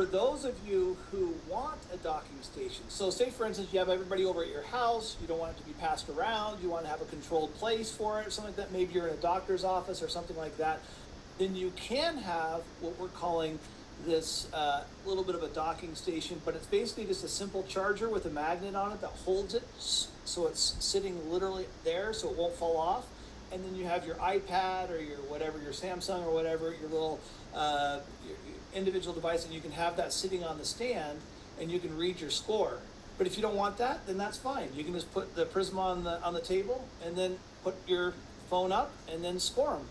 those of you who want a docking station, so say for instance you have everybody over at your house, you don't want it to be passed around, you want to have a controlled place for it, something like that, maybe you're in a doctor's office or something like that, then you can have what we're calling this little bit of a docking station, but it's basically just a simple charger with a magnet on it that holds it so it's sitting literally there so it won't fall off. And then you have your iPad or your whatever, your Samsung or whatever, your little your individual device, and you can have that sitting on the stand and you can read your score. But if you don't want that, then that's fine. You can just put the Prysm on the table and then put your phone up and then score them.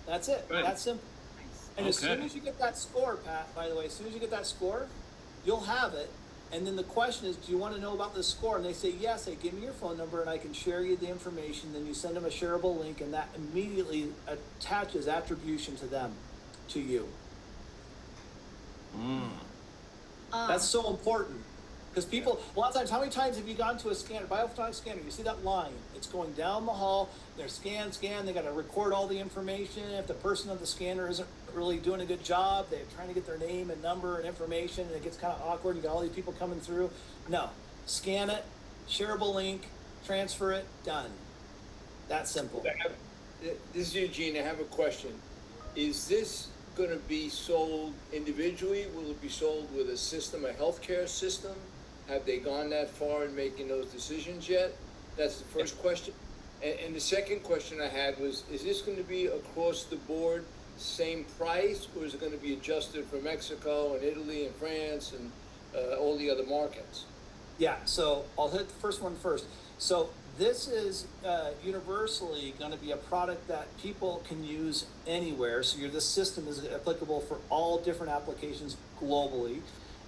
That's it. Right. That's simple. And as soon as you get that score, Pat, by the way, as soon as you get that score, you'll have it. And then the question is, do you want to know about this score? And they say, yes, hey, give me your phone number and I can share you the information. Then you send them a shareable link and that immediately attaches attribution to them, to you. That's so important. Because people, a lot of times, how many times have you gone to a scanner, biophotonic scanner, you see that line, it's going down the hall, they're scan, they got to record all the information. If the person on the scanner isn't really doing a good job, they're trying to get their name and number and information, and it gets kind of awkward, you got all these people coming through. No, scan it, shareable link, transfer it, done. That simple. This is Eugene, I have a question. Is this going to be sold individually? Will it be sold with a system, a healthcare system? Have they gone that far in making those decisions yet? That's the first question. And the second question I had was, is this going to be across the board, same price, or is it going to be adjusted for Mexico and Italy and France and all the other markets? Yeah, so I'll hit the first one first. So this is universally going to be a product that people can use anywhere. So this system is applicable for all different applications globally.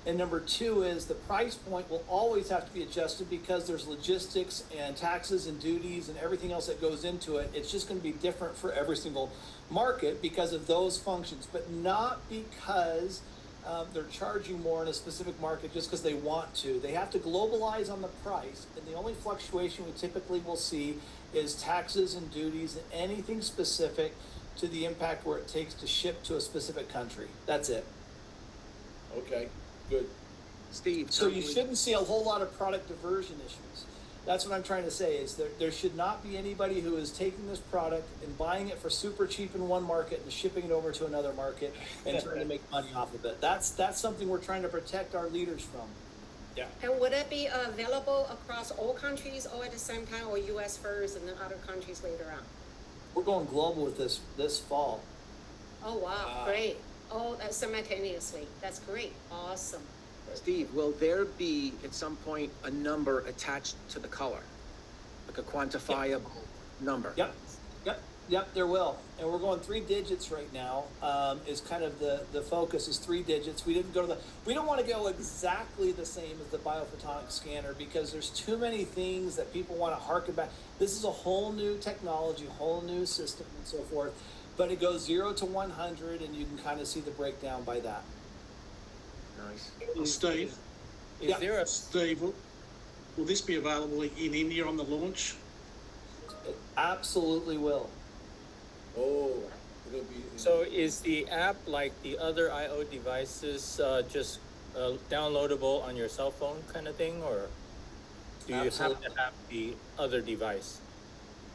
And number two is the price point will always have to be adjusted because there's logistics and taxes and duties and everything else that goes into it. It's just going to be different for every single market because of those functions, but not because they're charging more in a specific market just because they want to. They have to globalize on the price, and the only fluctuation we typically will see is taxes and duties and anything specific to the impact where it takes to ship to a specific country. That's it. Okay, good. Steve, so you shouldn't see a whole lot of product diversion issues. That's what I'm trying to say is there should not be anybody who is taking this product and buying it for super cheap in one market and shipping it over to another market and trying to make money off of it. That's something we're trying to protect our leaders from. Yeah. And would it be available across all countries all at the same time, or US first and then other countries later on? We're going global with this fall. Oh, wow, Wow. great. Oh, that's simultaneously. That's great. Awesome. Steve, will there be at some point a number attached to the color? Like a quantifiable number? Yep, there will. And we're going 3 digits right now, is kind of the focus is 3 digits. We don't want to go exactly the same as the biophotonic scanner because there's too many things that people want to harken back. This is a whole new technology, whole new system and so forth. But it goes 0 to 100 and you can kind of see the breakdown by that. Nice. Steve, Yeah. Steve, will this be available in India on the launch? It absolutely will. Oh, it'll be. So is the app like the other IO devices just downloadable on your cell phone kind of thing, or do you Absolutely. have to have the other device?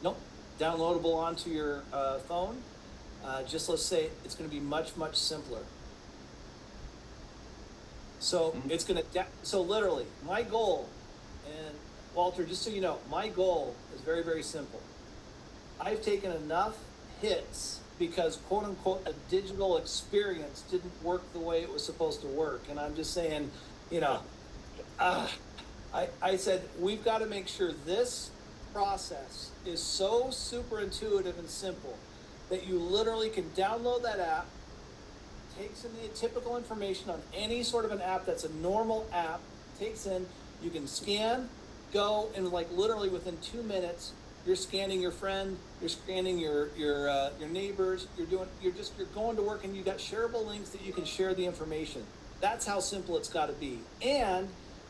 Nope. Downloadable onto your phone. Just let's say it's going to be much, much simpler. So it's going to, so literally, my goal, and Walter, just so you know, my goal is very, very simple. I've taken enough hits because, quote unquote, a digital experience didn't work the way it was supposed to work. And I'm just saying, I said, we've got to make sure this process is so super intuitive and simple that you literally can download that app, takes in the typical information on any sort of an app that's a normal app, takes in, you can scan, go, and like literally within 2 minutes, you're scanning your friend, you're scanning your neighbors, you're going to work and you got shareable links that you can share the information. That's how simple it's got to be. And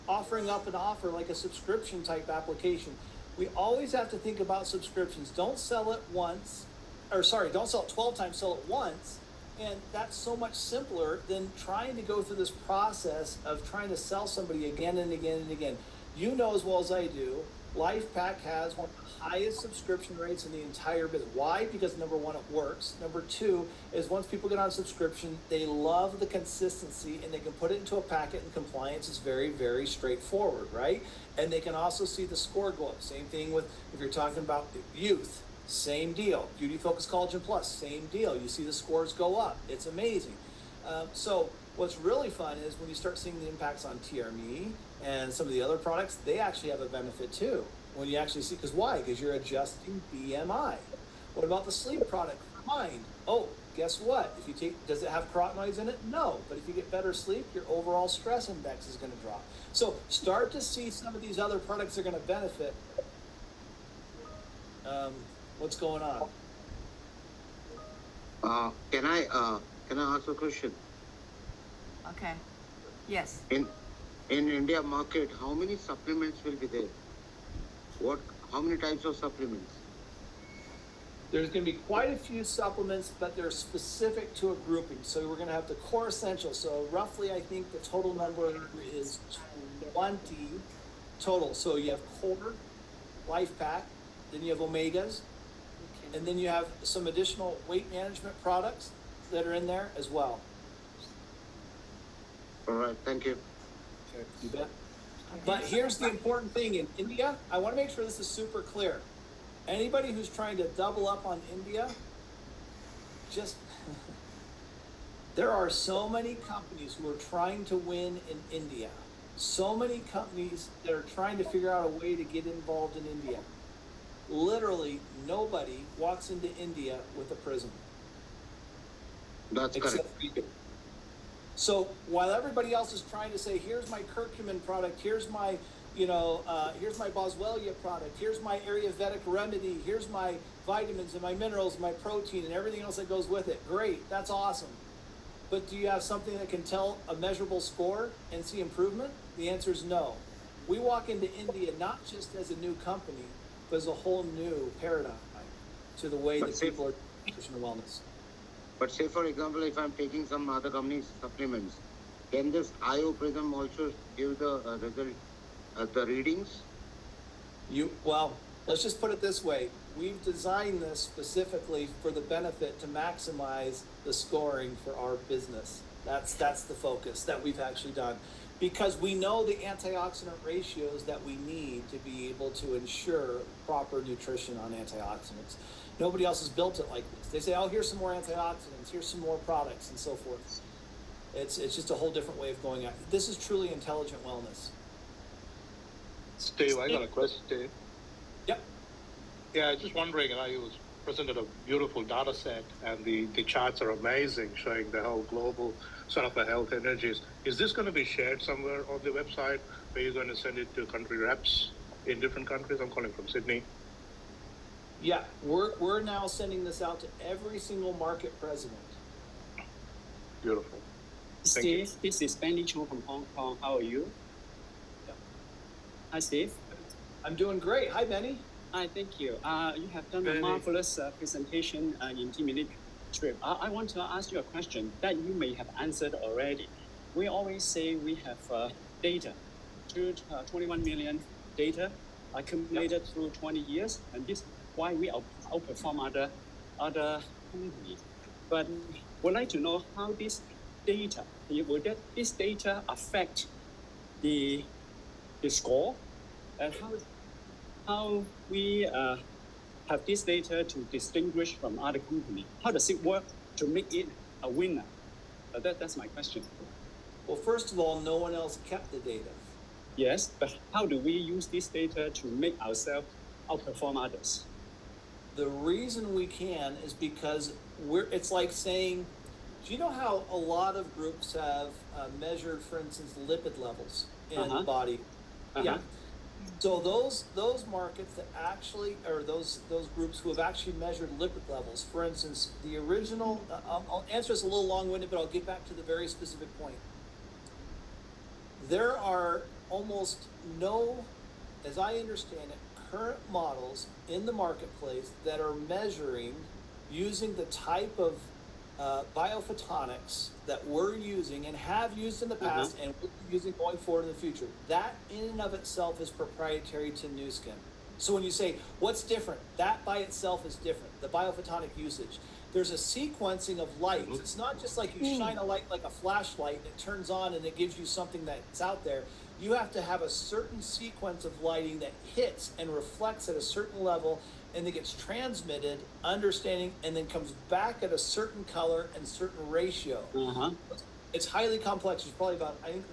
offering up an offer like a subscription type application. We always have to think about subscriptions. Don't sell it once, don't sell it 12 times, sell it once. And that's so much simpler than trying to go through this process of trying to sell somebody again and again and again. You know as well as I do, LifePack has one of the highest subscription rates in the entire business. Why? Because number one, it works. Number two is once people get on subscription, they love the consistency and they can put it into a packet and compliance is very, very straightforward, right? And they can also see the score go up. Same thing with if you're talking about youth. Same deal. Beauty Focus Collagen Plus, same deal. You see the scores go up. It's amazing. So what's really fun is when you start seeing the impacts on TRME and some of the other products, they actually have a benefit too. When you actually see, because why? Because you're adjusting BMI. What about the sleep product for mind? Oh, guess what? If you take, does it have carotenoids in it? No. But if you get better sleep, your overall stress index is going to drop. So start to see some of these other products are going to benefit. What's going on? Can I ask a question? Okay. Yes. In India market, how many supplements will be there? How many types of supplements? There's going to be quite a few supplements, but they're specific to a grouping. So we're going to have the core essentials. So roughly, I think the total number is 20 total. So you have core, life pack, then you have omegas, and then you have some additional weight management products that are in there as well. All right, thank you. You bet. But here's the important thing in India. I want to make sure this is super clear. Anybody who's trying to double up on India, just there are so many companies who are trying to win in India. So many companies that are trying to figure out a way to get involved in India. Literally nobody walks into India with a Prysm. That's Except correct. for you. So while everybody else is trying to say, here's my curcumin product, here's my Boswellia product, here's my Ayurvedic remedy, here's my vitamins and my minerals and my protein and everything else that goes with it. Great, that's awesome. But do you have something that can tell a measurable score and see improvement? The answer is no. We walk into India not just as a new company, but as a whole new paradigm to the way that people are nutrition and wellness. But say for example, if I'm taking some other company's supplements, can this IO Prysm also give the result, the readings? Well, let's just put it this way. we've designed this specifically for the benefit to maximize the scoring for our business. That's the focus that we've actually done, because we know the antioxidant ratios that we need to be able to ensure proper nutrition on antioxidants. Nobody else has built it like this. They say, oh, here's some more antioxidants, here's some more products, and so forth. It's just a whole different way of going at it. This is truly intelligent wellness. Steve, I got a question, Steve. Yep. Yeah, just wondering, you was presented a beautiful data set, and the charts are amazing, showing the whole global sort of health energies. Is this going to be shared somewhere on the website, where you're going to send it to country reps in different countries? I'm calling from Sydney. Yeah, we're now sending this out to every single market president. Beautiful. Steve, this is Benny Chong from Hong Kong. How are you? Yeah. Hi, Steve. I'm doing great. Hi, Benny. Hi, thank you. You have done Benny. a marvelous presentation in 10-minute trip. I want to ask you a question that you may have answered already. We always say we have data, 21 million data accumulated through 20 years, and this is why we outperform other companies. But we'd like to know how this data, this data affect the score, and how we have this data to distinguish from other companies. How does it work to make it a winner? That's my question. Well, first of all, no one else kept the data. Yes, but how do we use this data to make ourselves outperform others? The reason we can is because it's like saying, do you know how a lot of groups have measured, for instance, lipid levels in the body? Yeah. So those markets that actually, or those groups who have actually measured lipid levels, for instance, the original, I'll answer this a little long-winded, but I'll get back to the very specific point. There are almost no, as I understand it, current models in the marketplace that are measuring using the type of biophotonics that we're using and have used in the past and will be using going forward in the future. That in and of itself is proprietary to Nu Skin. So when you say, what's different? That by itself is different, the biophotonic usage. There's a sequencing of light. It's not just like you shine a light like a flashlight and it turns on and it gives you something that's out there. You have to have a certain sequence of lighting that hits and reflects at a certain level and then gets transmitted, understanding, and then comes back at a certain color and certain ratio. It's highly complex. There's probably about, I think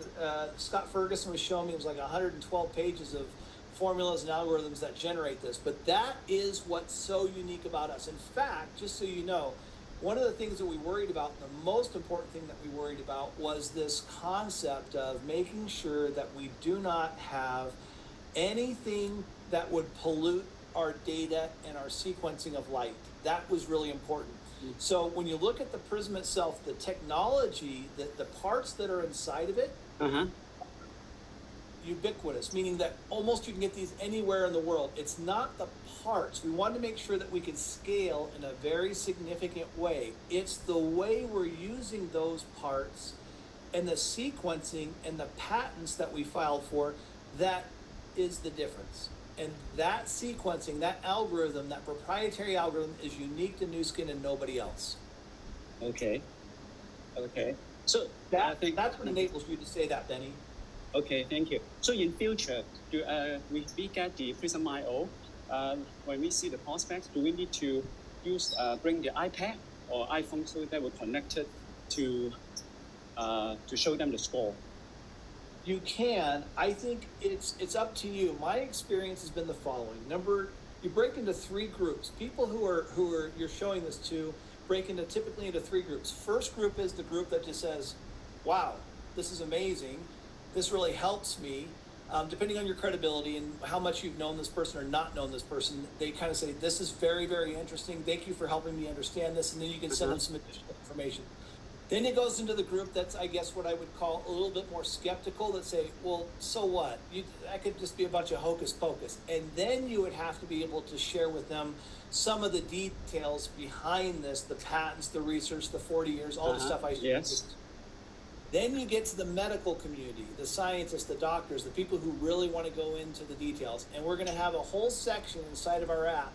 Scott Ferguson was showing me, it was like 112 pages of formulas and algorithms that generate this. But that is what's so unique about us. In fact, just so you know, one of the things that we worried about, the most important thing that we worried about, was this concept of making sure that we do not have anything that would pollute our data and our sequencing of light. That was really important. So when you look at the Prysm itself, the technology, the parts that are inside of it, ubiquitous, meaning that almost you can get these anywhere in the world. It's not the parts. We wanted to make sure that we could scale in a very significant way. It's the way we're using those parts and the sequencing and the patents that we filed for that is the difference. And that sequencing, that algorithm, that proprietary algorithm is unique to Nu Skin and nobody else. Okay. So that's what enables you to say that, Benny. Okay, thank you. So in future, we get the Prysm IO. When we see the prospects, do we need to bring the iPad or iPhone so that we're connected to show them the score? You can. I think it's up to you. My experience has been the following. You break into three groups. People who are you're showing this to break typically into three groups. First group is the group that just says, wow, this is amazing. This really helps me. Depending on your credibility and how much you've known this person or not known this person, they kind of say, this is very, very interesting. Thank you for helping me understand this. And then you can send them some additional information. Then it goes into the group that's, I guess, what I would call a little bit more skeptical, that say, well, so what? That could just be a bunch of hocus pocus. And then you would have to be able to share with them some of the details behind this, the patents, the research, the 40 years, all the stuff I shared. Yes. Then you get to the medical community, the scientists, the doctors, the people who really want to go into the details. And we're going to have a whole section inside of our app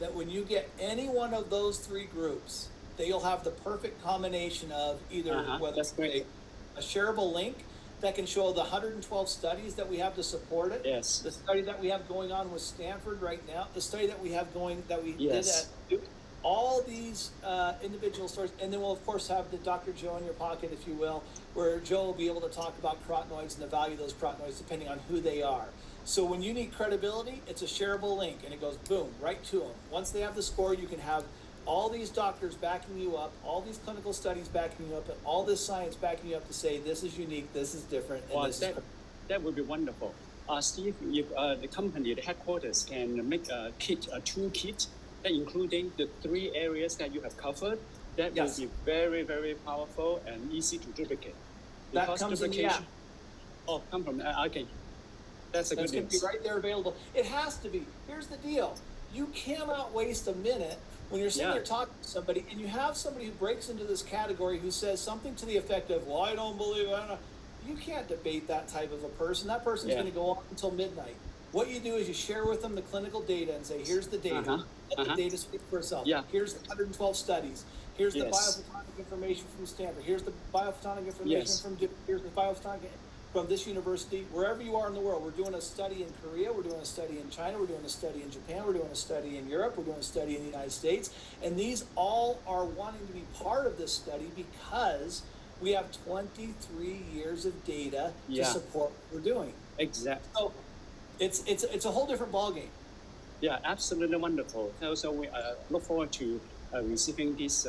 that when you get any one of those three groups, they'll have the perfect combination of either whether That's great. a shareable link that can show the 112 studies that we have to support it. Yes. The study that we have going on with Stanford right now, the study that we have going that we Yes. did at Duke, all these individual stories, and then we'll of course have the Dr. Joe in your pocket, if you will, where Joe will be able to talk about carotenoids and the value of those carotenoids depending on who they are. So when you need credibility, it's a shareable link, and it goes boom right to them. Once they have the score, you can have all these doctors backing you up, all these clinical studies backing you up, and all this science backing you up to say this is unique, this is different, and Well, this that would be wonderful. Steve, if the company, the headquarters, can make a kit, a toolkit, that including the three areas that you have covered, that Yes. will be very, very powerful and easy to duplicate. That Because comes in the app. Oh, come from okay. That's a That's good going to be news. right there available. It has to be. Here's the deal. You cannot waste a minute when you're sitting Yeah. there talking to somebody and you have somebody who breaks into this category who says something to the effect of, well, I don't believe it. I don't know. You can't debate that type of a person. That person's Yeah. going to go on until midnight. What you do is you share with them the clinical data and say, here's the data. Let the data speak for itself. Yeah. Here's the 112 studies. Here's the Yes. biophotonic information from Stanford. Here's the biophotonic information Yes. from Duke. Here's the biophotonic from this university. Wherever you are in the world, we're doing a study in Korea, we're doing a study in China, we're doing a study in Japan, we're doing a study in Europe, we're doing a study in the United States, and these all are wanting to be part of this study because we have 23 years of data to Yeah. support what we're doing. Exactly. So it's a whole different ballgame. Yeah, absolutely wonderful. So we look forward to receiving this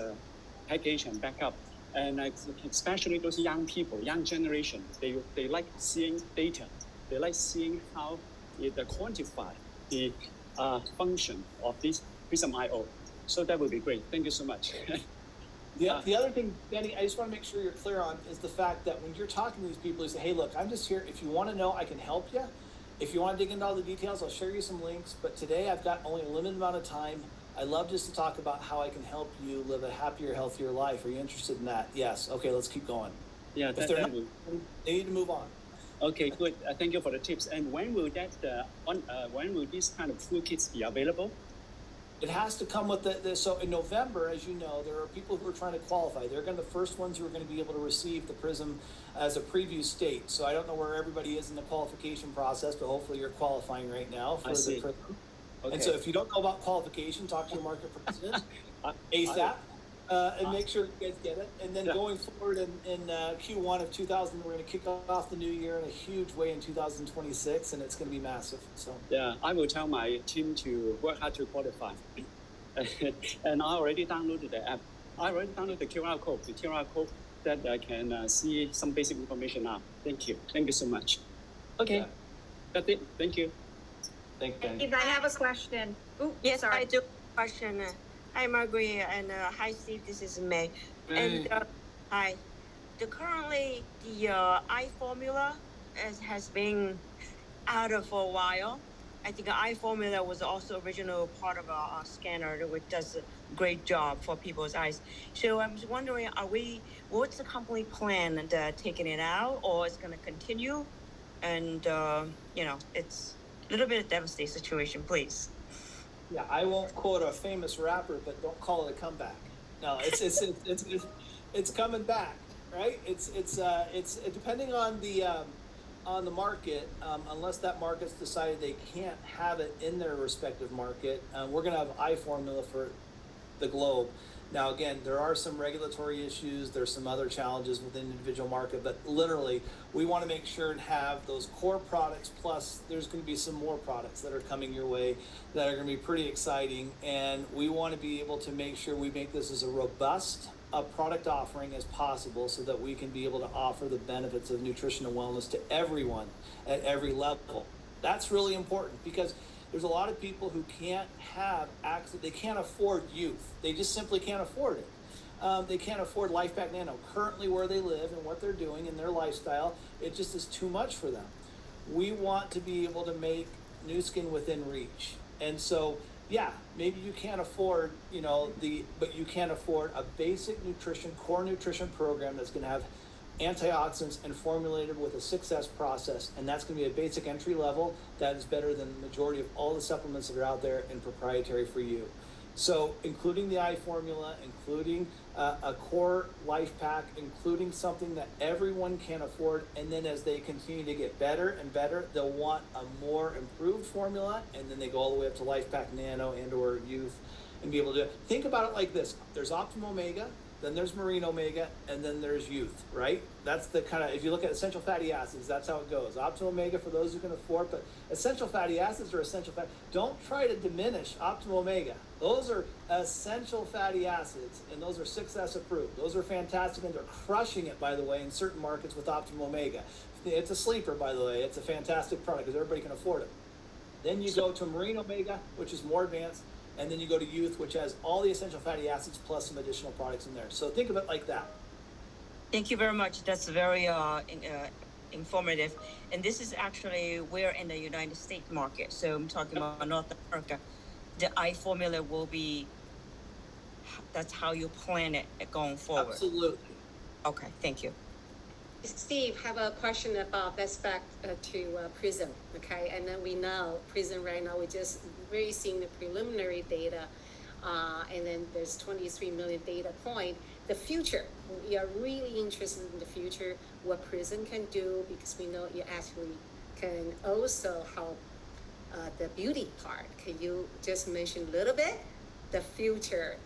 package and backup. And especially those young people, young generation, they like seeing data. They like seeing how it quantify the function of this Prysm IO. So that would be great. Thank you so much. The other thing, Benny, I just want to make sure you're clear on is the fact that when you're talking to these people, you say, hey, look, I'm just here. If you want to know, I can help you. If you want to dig into all the details, I'll share you some links. But today I've got only a limited amount of time. I love just to talk about how I can help you live a happier, healthier life. Are you interested in that? Yes. Okay, let's keep going. Yeah, If they're not, they need to move on. Okay, good. Thank you for the tips. And when will when will these kind of toolkits be available? It has to come with so in November, as you know, there are people who are trying to qualify. They're going to be the first ones who are going to be able to receive the Prysm as a preview state. So I don't know where everybody is in the qualification process, but hopefully you're qualifying right now for the Prysm. Okay. And so if you don't know about qualification, talk to your market president ASAP and make sure you guys get it. And then going forward in Q1 of 2000, we're going to kick off the new year in a huge way in 2026, and it's going to be massive. So yeah, I will tell my team to work hard to qualify. And I already downloaded the app. I already downloaded the QR code that I can see some basic information now. Thank you. Thank you so much. Okay, Yeah. That's it. Thank you. Thank you. Steve, I have a question. Ooh, Yes, sorry. I do. Question. Hi, Margaret, and hi, Steve. This is May. And hi. Currently the I formula has been out of for a while. I think I formula was also original part of our scanner, which does a great job for people's eyes. So I'm just wondering, what's the company plan and taking it out, or it's going to continue? And it's a little bit of devastating situation, please. Yeah, I won't quote a famous rapper, but don't call it a comeback. No, it's coming back, right? It's depending on the market. Unless that market's decided they can't have it in their respective market, we're going to have iFormula for the globe. Now, again, there are some regulatory issues. There's some other challenges within the individual market, but literally, we want to make sure and have those core products. Plus, there's going to be some more products that are coming your way that are going to be pretty exciting. And we want to be able to make sure we make this as a robust product offering as possible so that we can be able to offer the benefits of nutrition and wellness to everyone at every level. That's really important because there's a lot of people who can't have access. They can't afford youth. They just simply can't afford it. They can't afford LifePak Nano. Currently where they live and what they're doing in their lifestyle, it just is too much for them. We want to be able to make Nu Skin within reach. And so, yeah, maybe you can't afford, but you can't afford a basic core nutrition program that's going to have antioxidants and formulated with a 6S process, and that's going to be a basic entry level that is better than the majority of all the supplements that are out there and proprietary for you. So including the eye formula, including a core life pack, including something that everyone can afford, and then as they continue to get better and better, they'll want a more improved formula, and then they go all the way up to life pack nano and or youth and be able to think about it like this. There's Optimum Omega, then there's Marine Omega, and then there's youth, right? That's the kind of, if you look at essential fatty acids, that's how it goes. Optimum Omega for those who can afford, but essential fatty acids are essential fat. Don't try to diminish Optimum Omega. Those are essential fatty acids, and those are 6S approved. Those are fantastic, and they're crushing it, by the way, in certain markets with Optimum Omega. It's a sleeper, by the way. It's a fantastic product because everybody can afford it. Then you go to Marine Omega, which is more advanced, and then you go to youth, which has all the essential fatty acids plus some additional products in there. So think of it like that. Thank you very much. That's very informative. And this is actually, we're in the United States market. So I'm talking about North America. The eye formula will be, that's how you plan it going forward. Absolutely. Okay, thank you. Steve, have a question about best back to Prysm, okay? And then we know Prysm right now, we just really seeing the preliminary data, and then there's 23 million data point. The future, we are really interested in the future, what Prysm can do, because we know you actually can also help the beauty part. Can you just mention a little bit the future,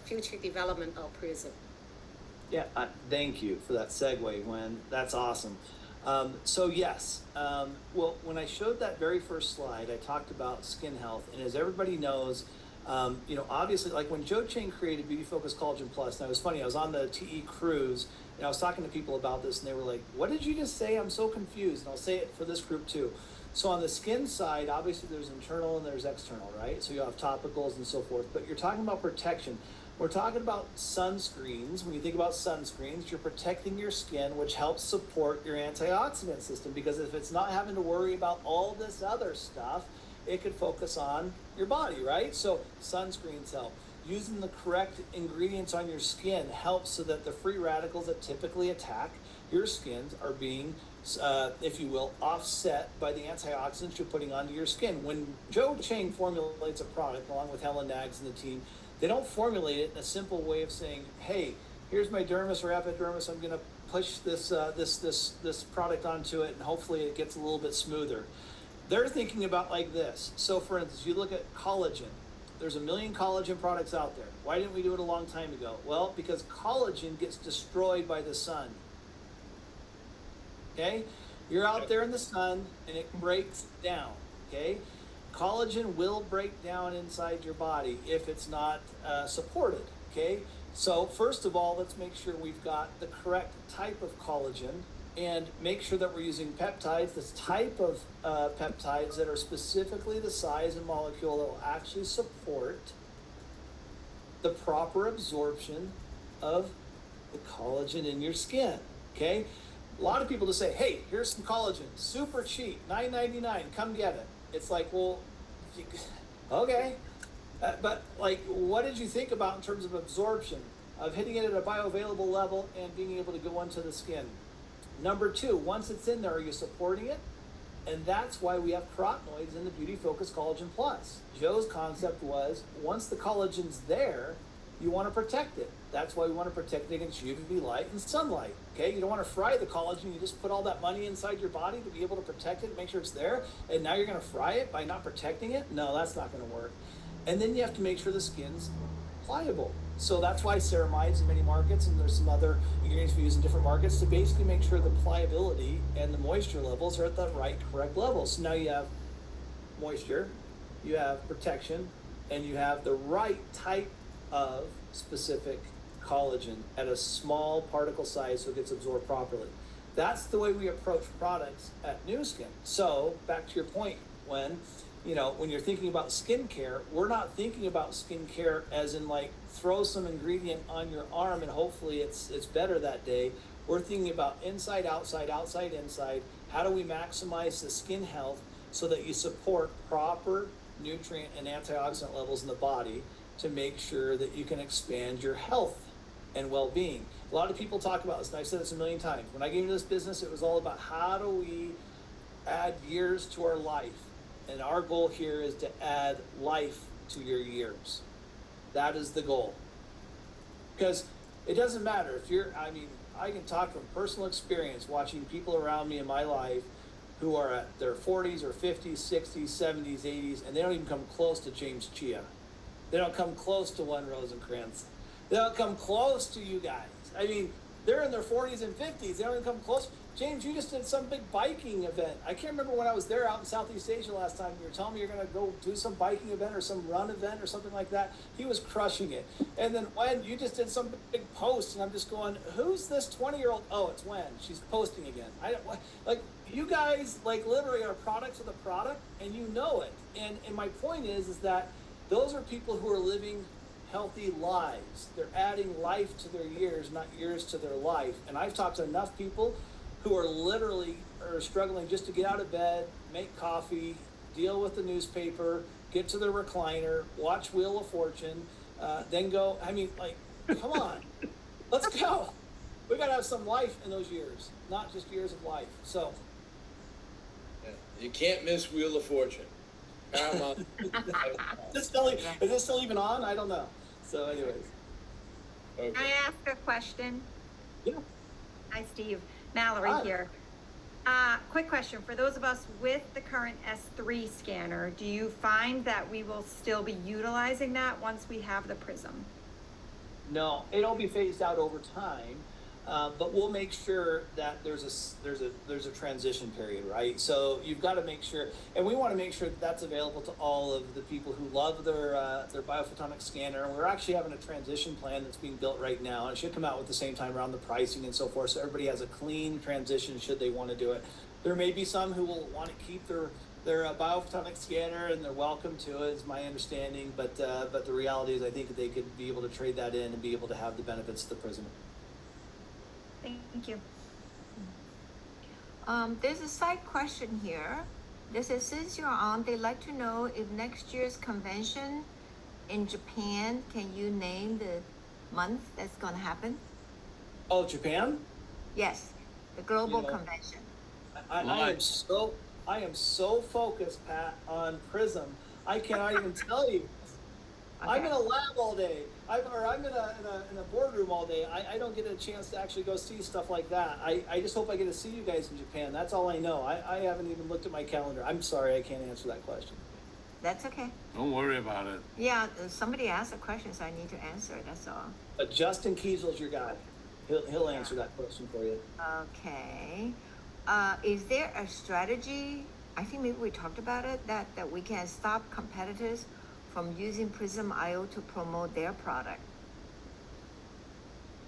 future development of Prysm? Yeah, thank you for that segue, Gwen. That's awesome. So yes, well, when I showed that very first slide, I talked about skin health, and as everybody knows, obviously, like when Joe Chang created Beauty Focus Collagen Plus, now it was funny, I was on the TE cruise, and I was talking to people about this, and they were like, what did you just say? I'm so confused, and I'll say it for this group too. So on the skin side, obviously there's internal and there's external, right? So you have topicals and so forth, but you're talking about protection. We're talking about sunscreens. When you think about sunscreens, you're protecting your skin, which helps support your antioxidant system, because if it's not having to worry about all this other stuff, it could focus on your body, right? So sunscreens help. Using the correct ingredients on your skin helps so that the free radicals that typically attack your skin are being, if you will, offset by the antioxidants you're putting onto your skin. When Joe Chang formulates a product along with Helen Nags and the team, they don't formulate it in a simple way of saying, hey, here's my dermis or epidermis, I'm going to push this product onto it and hopefully it gets a little bit smoother. They're thinking about like this. So for instance, you look at collagen. There's a million collagen products out there. Why didn't we do it a long time ago? Well, because collagen gets destroyed by the sun. Okay? You're out there in the sun and it breaks down. Okay? Collagen will break down inside your body if it's not supported, okay? So first of all, let's make sure we've got the correct type of collagen and make sure that we're using peptides, this type of peptides that are specifically the size and molecule that will actually support the proper absorption of the collagen in your skin, okay? A lot of people just say, hey, here's some collagen, super cheap, $9.99, come get it. It's like, well, okay, but like, what did you think about in terms of absorption, of hitting it at a bioavailable level and being able to go into the skin? Number two, once it's in there, are you supporting it? And that's why we have carotenoids in the Beauty Focus Collagen Plus. Joe's concept was, once the collagen's there, you want to protect it. That's why we want to protect it against UV light and sunlight. Okay, you don't want to fry the collagen. You just put all that money inside your body to be able to protect it, make sure it's there, and now you're going to fry it by not protecting it? No, that's not going to work. And then you have to make sure the skin's pliable. So that's why ceramides in many markets, and there's some other ingredients we use in different markets to basically make sure the pliability and the moisture levels are at the right, correct levels. So now you have moisture, you have protection, and you have the right type of specific collagen at a small particle size so it gets absorbed properly. That's the way we approach products at Nu Skin. So back to your point, when you're thinking about skincare, we're not thinking about skincare as in like throw some ingredient on your arm and hopefully it's better that day. We're thinking about inside, outside, outside, inside. How do we maximize the skin health so that you support proper nutrient and antioxidant levels in the body to make sure that you can expand your health and well-being. A lot of people talk about this, and I've said this a million times. When I came into this business, it was all about how do we add years to our life. And our goal here is to add life to your years. That is the goal. Because it doesn't matter if you're, I mean, I can talk from personal experience watching people around me in my life who are at their 40s or 50s, 60s, 70s, 80s, and they don't even come close to James Chia. They don't come close to One Rosencrantz. They don't come close to you guys. I mean, they're in their 40s and 50s. They don't even come close. James, you just did some big biking event. I can't remember when I was there out in Southeast Asia last time. You were telling me you're going to go do some biking event or some run event or something like that. He was crushing it. And then Wen, you just did some big post, and I'm just going, who's this 20-year-old? Oh, it's Wen. She's posting again. I don't like you guys. Like literally are products of the product, and you know it. And my point is that those are people who are living healthy lives. They're adding life to their years, not years to their life. And I've talked to enough people who are literally struggling just to get out of bed, make coffee, deal with the newspaper, get to the recliner, watch Wheel of Fortune, then go. I mean, like, come on, let's go. We got to have some life in those years, not just years of life. So, Yeah. You can't miss Wheel of Fortune. Paramount. is this still even on? I don't know. So, anyways. Okay. Can I ask a question? Yeah. Hi, Steve. Mallory Hi. here. Quick question. For those of us with the current S3 scanner, do you find that we will still be utilizing that once we have the Prysm? No, it'll be phased out over time, but we'll make sure that there's a transition period, right? So you've got to make sure, and we want to make sure that that's available to all of the people who love their biophotonic scanner. And we're actually having a transition plan that's being built right now, and it should come out with the same time around the pricing and so forth. So everybody has a clean transition should they want to do it. There may be some who will want to keep their biophotonic scanner, and they're welcome to it, is my understanding. But the reality is, I think that they could be able to trade that in and be able to have the benefits of the Prysm. Thank you. There's a side question here. This is, since you're on, they'd like to know if next year's convention in Japan, can you name the month that's going to happen? Oh, Japan? Yes, the global convention. I am so focused, Pat, on Prysm. I cannot even tell you. Okay. I'm in a lab all day. I'm in a boardroom all day. I don't get a chance to actually go see stuff like that. I just hope I get to see you guys in Japan. That's all I know. I haven't even looked at my calendar. I'm sorry, I can't answer that question. That's okay. Don't worry about it. Yeah, somebody asked a question, so I need to answer it. That's all. Justin Kiesel's your guy. He'll answer that question for you. Okay. Is there a strategy? I think maybe we talked about it, that we can stop competitors from using Prysm IO to promote their product.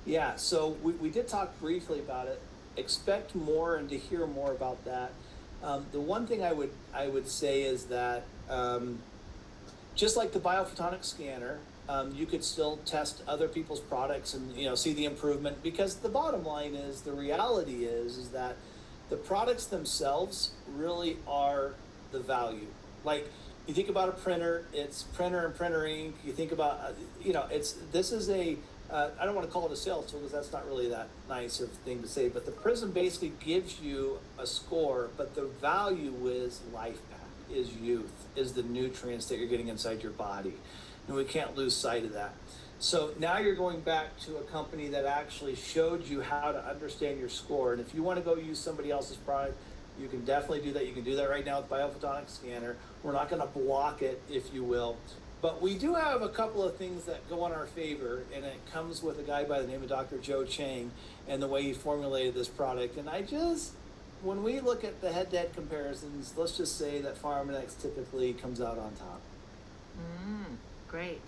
Yeah, so we did talk briefly about it. Expect more and to hear more about that. The one thing I would say is that just like the biophotonic scanner, you could still test other people's products and see the improvement, because the bottom line is, the reality is that the products themselves really are the value. Like, you think about a printer, it's printer and printer ink. You think about, this is a, I don't want to call it a sales tool because that's not really that nice of a thing to say, but the Prysm basically gives you a score, but the value is life pack, is youth, is the nutrients that you're getting inside your body. And we can't lose sight of that. So now you're going back to a company that actually showed you how to understand your score. And if you want to go use somebody else's product, you can definitely do that. You can do that right now with biophotonic scanner. We're not going to block it, if you will. But we do have a couple of things that go in our favor, and it comes with a guy by the name of Dr. Joe Chang and the way he formulated this product. And when we look at the head-to-head comparisons, let's just say that Pharmanex typically comes out on top. Great.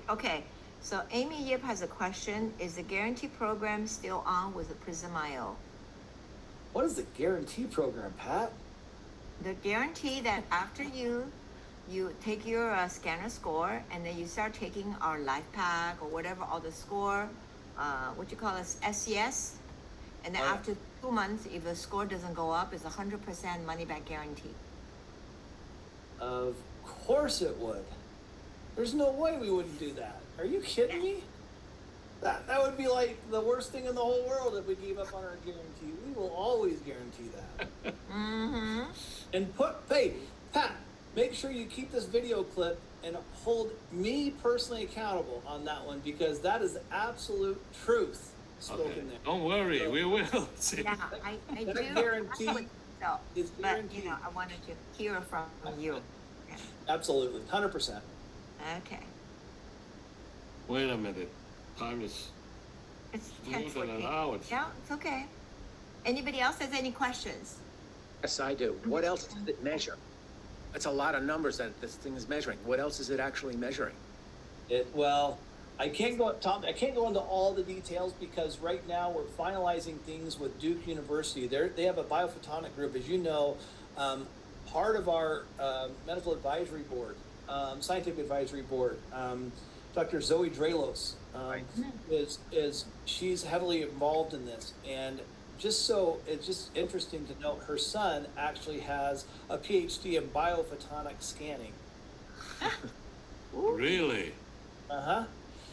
Okay, so Amy Yip has a question. Is the guarantee program still on with the Prysm IO? What is the guarantee program, Pat? The guarantee that after you take your scanner score, and then you start taking our life pack or whatever, all the score, what you call it, SCS, and then after 2 months, if the score doesn't go up, it's 100% money back guarantee. Of course it would. There's no way we wouldn't do that. Are you kidding me? That would be like the worst thing in the whole world if we gave up on our guarantee. We will always guarantee that. Mm-hmm. And Pat, make sure you keep this video clip and hold me personally accountable on that one, because that is absolute truth spoken there. Don't worry, So- we will see. Yeah, I That do. guarantee I would- so, is but guaranteed. I wanted to hear from you. Yeah. Absolutely, 100%. Okay, Wait a minute. Time is it's more than 10:14. an hour. Yeah, it's okay. Anybody else has any questions? Yes, I do. What else does it measure? That's a lot of numbers that this thing is measuring. What else is it actually measuring? Well, I can't go, Tom. I can't go into all the details because right now we're finalizing things with Duke University. They have a biophotonic group, as you know. Part of our medical advisory board, scientific advisory board, Dr. Zoe Dralos is she's heavily involved in this, and it's just interesting to note her son actually has a PhD in biophotonic scanning. Really? Uh-huh.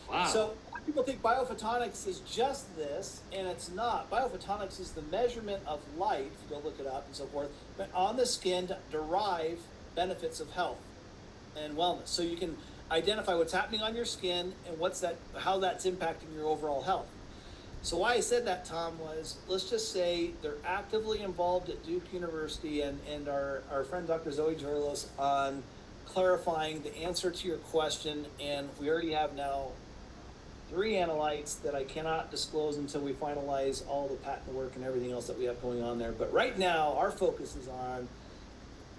Wow. So a lot of people think biophotonics is just this, and it's not. Biophotonics is the measurement of light, if you go look it up and so forth, but on the skin to derive benefits of health and wellness. So you can identify what's happening on your skin and how that's impacting your overall health. So why I said that, Tom, was let's just say they're actively involved at Duke University and our friend Dr. Zoe Jorlos on clarifying the answer to your question. And we already have now 3 analytes that I cannot disclose until we finalize all the patent work and everything else that we have going on there. But right now, our focus is on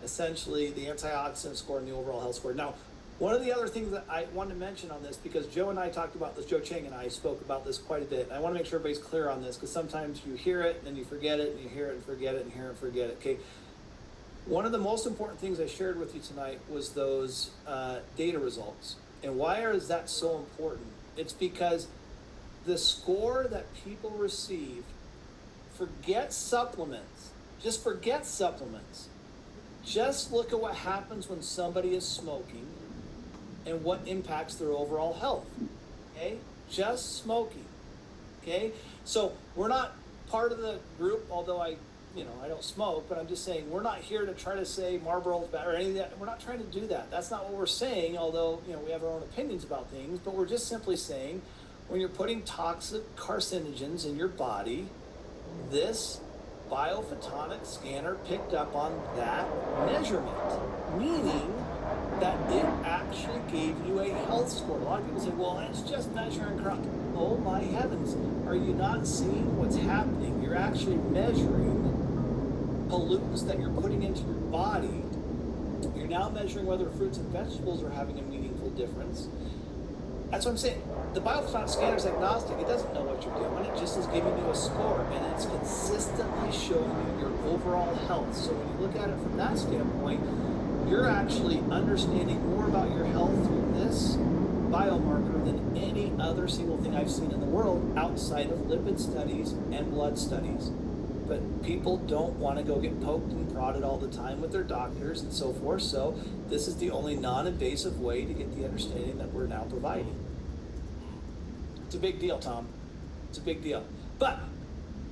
essentially the antioxidant score and the overall health score. Now, one of the other things that I wanted to mention on this, because Joe and I talked about this, Joe Chang and I spoke about this quite a bit, and I want to make sure everybody's clear on this, because sometimes you hear it and then you forget it, and you hear it and forget it, and hear it and forget it. Okay. One of the most important things I shared with you tonight was those data results. And why is that so important? It's because the score that people receive, forget supplements, just forget supplements. Just look at what happens when somebody is smoking and what impacts their overall health. Okay? Just smoking. Okay? So we're not part of the group, although I don't smoke, but I'm just saying we're not here to try to say Marlboro's bad or any of that. We're not trying to do that. That's not what we're saying, although, we have our own opinions about things, but we're just simply saying when you're putting toxic carcinogens in your body, this biophotonic scanner picked up on that measurement, meaning that it actually gave you a health score. A lot of people say, well, it's just measuring crop. Oh my heavens, are you not seeing what's happening? You're actually measuring pollutants that you're putting into your body. You're now measuring whether fruits and vegetables are having a meaningful difference. That's what I'm saying. The biophotonic scanner is agnostic. It doesn't know what you're doing. It just is giving you a score, and it's consistently showing you your overall health. So when you look at it from that standpoint, you're actually understanding more about your health through this biomarker than any other single thing I've seen in the world outside of lipid studies and blood studies. But people don't want to go get poked and prodded all the time with their doctors and so forth. So this is the only non-invasive way to get the understanding that we're now providing. It's a big deal, Tom. It's a big deal. But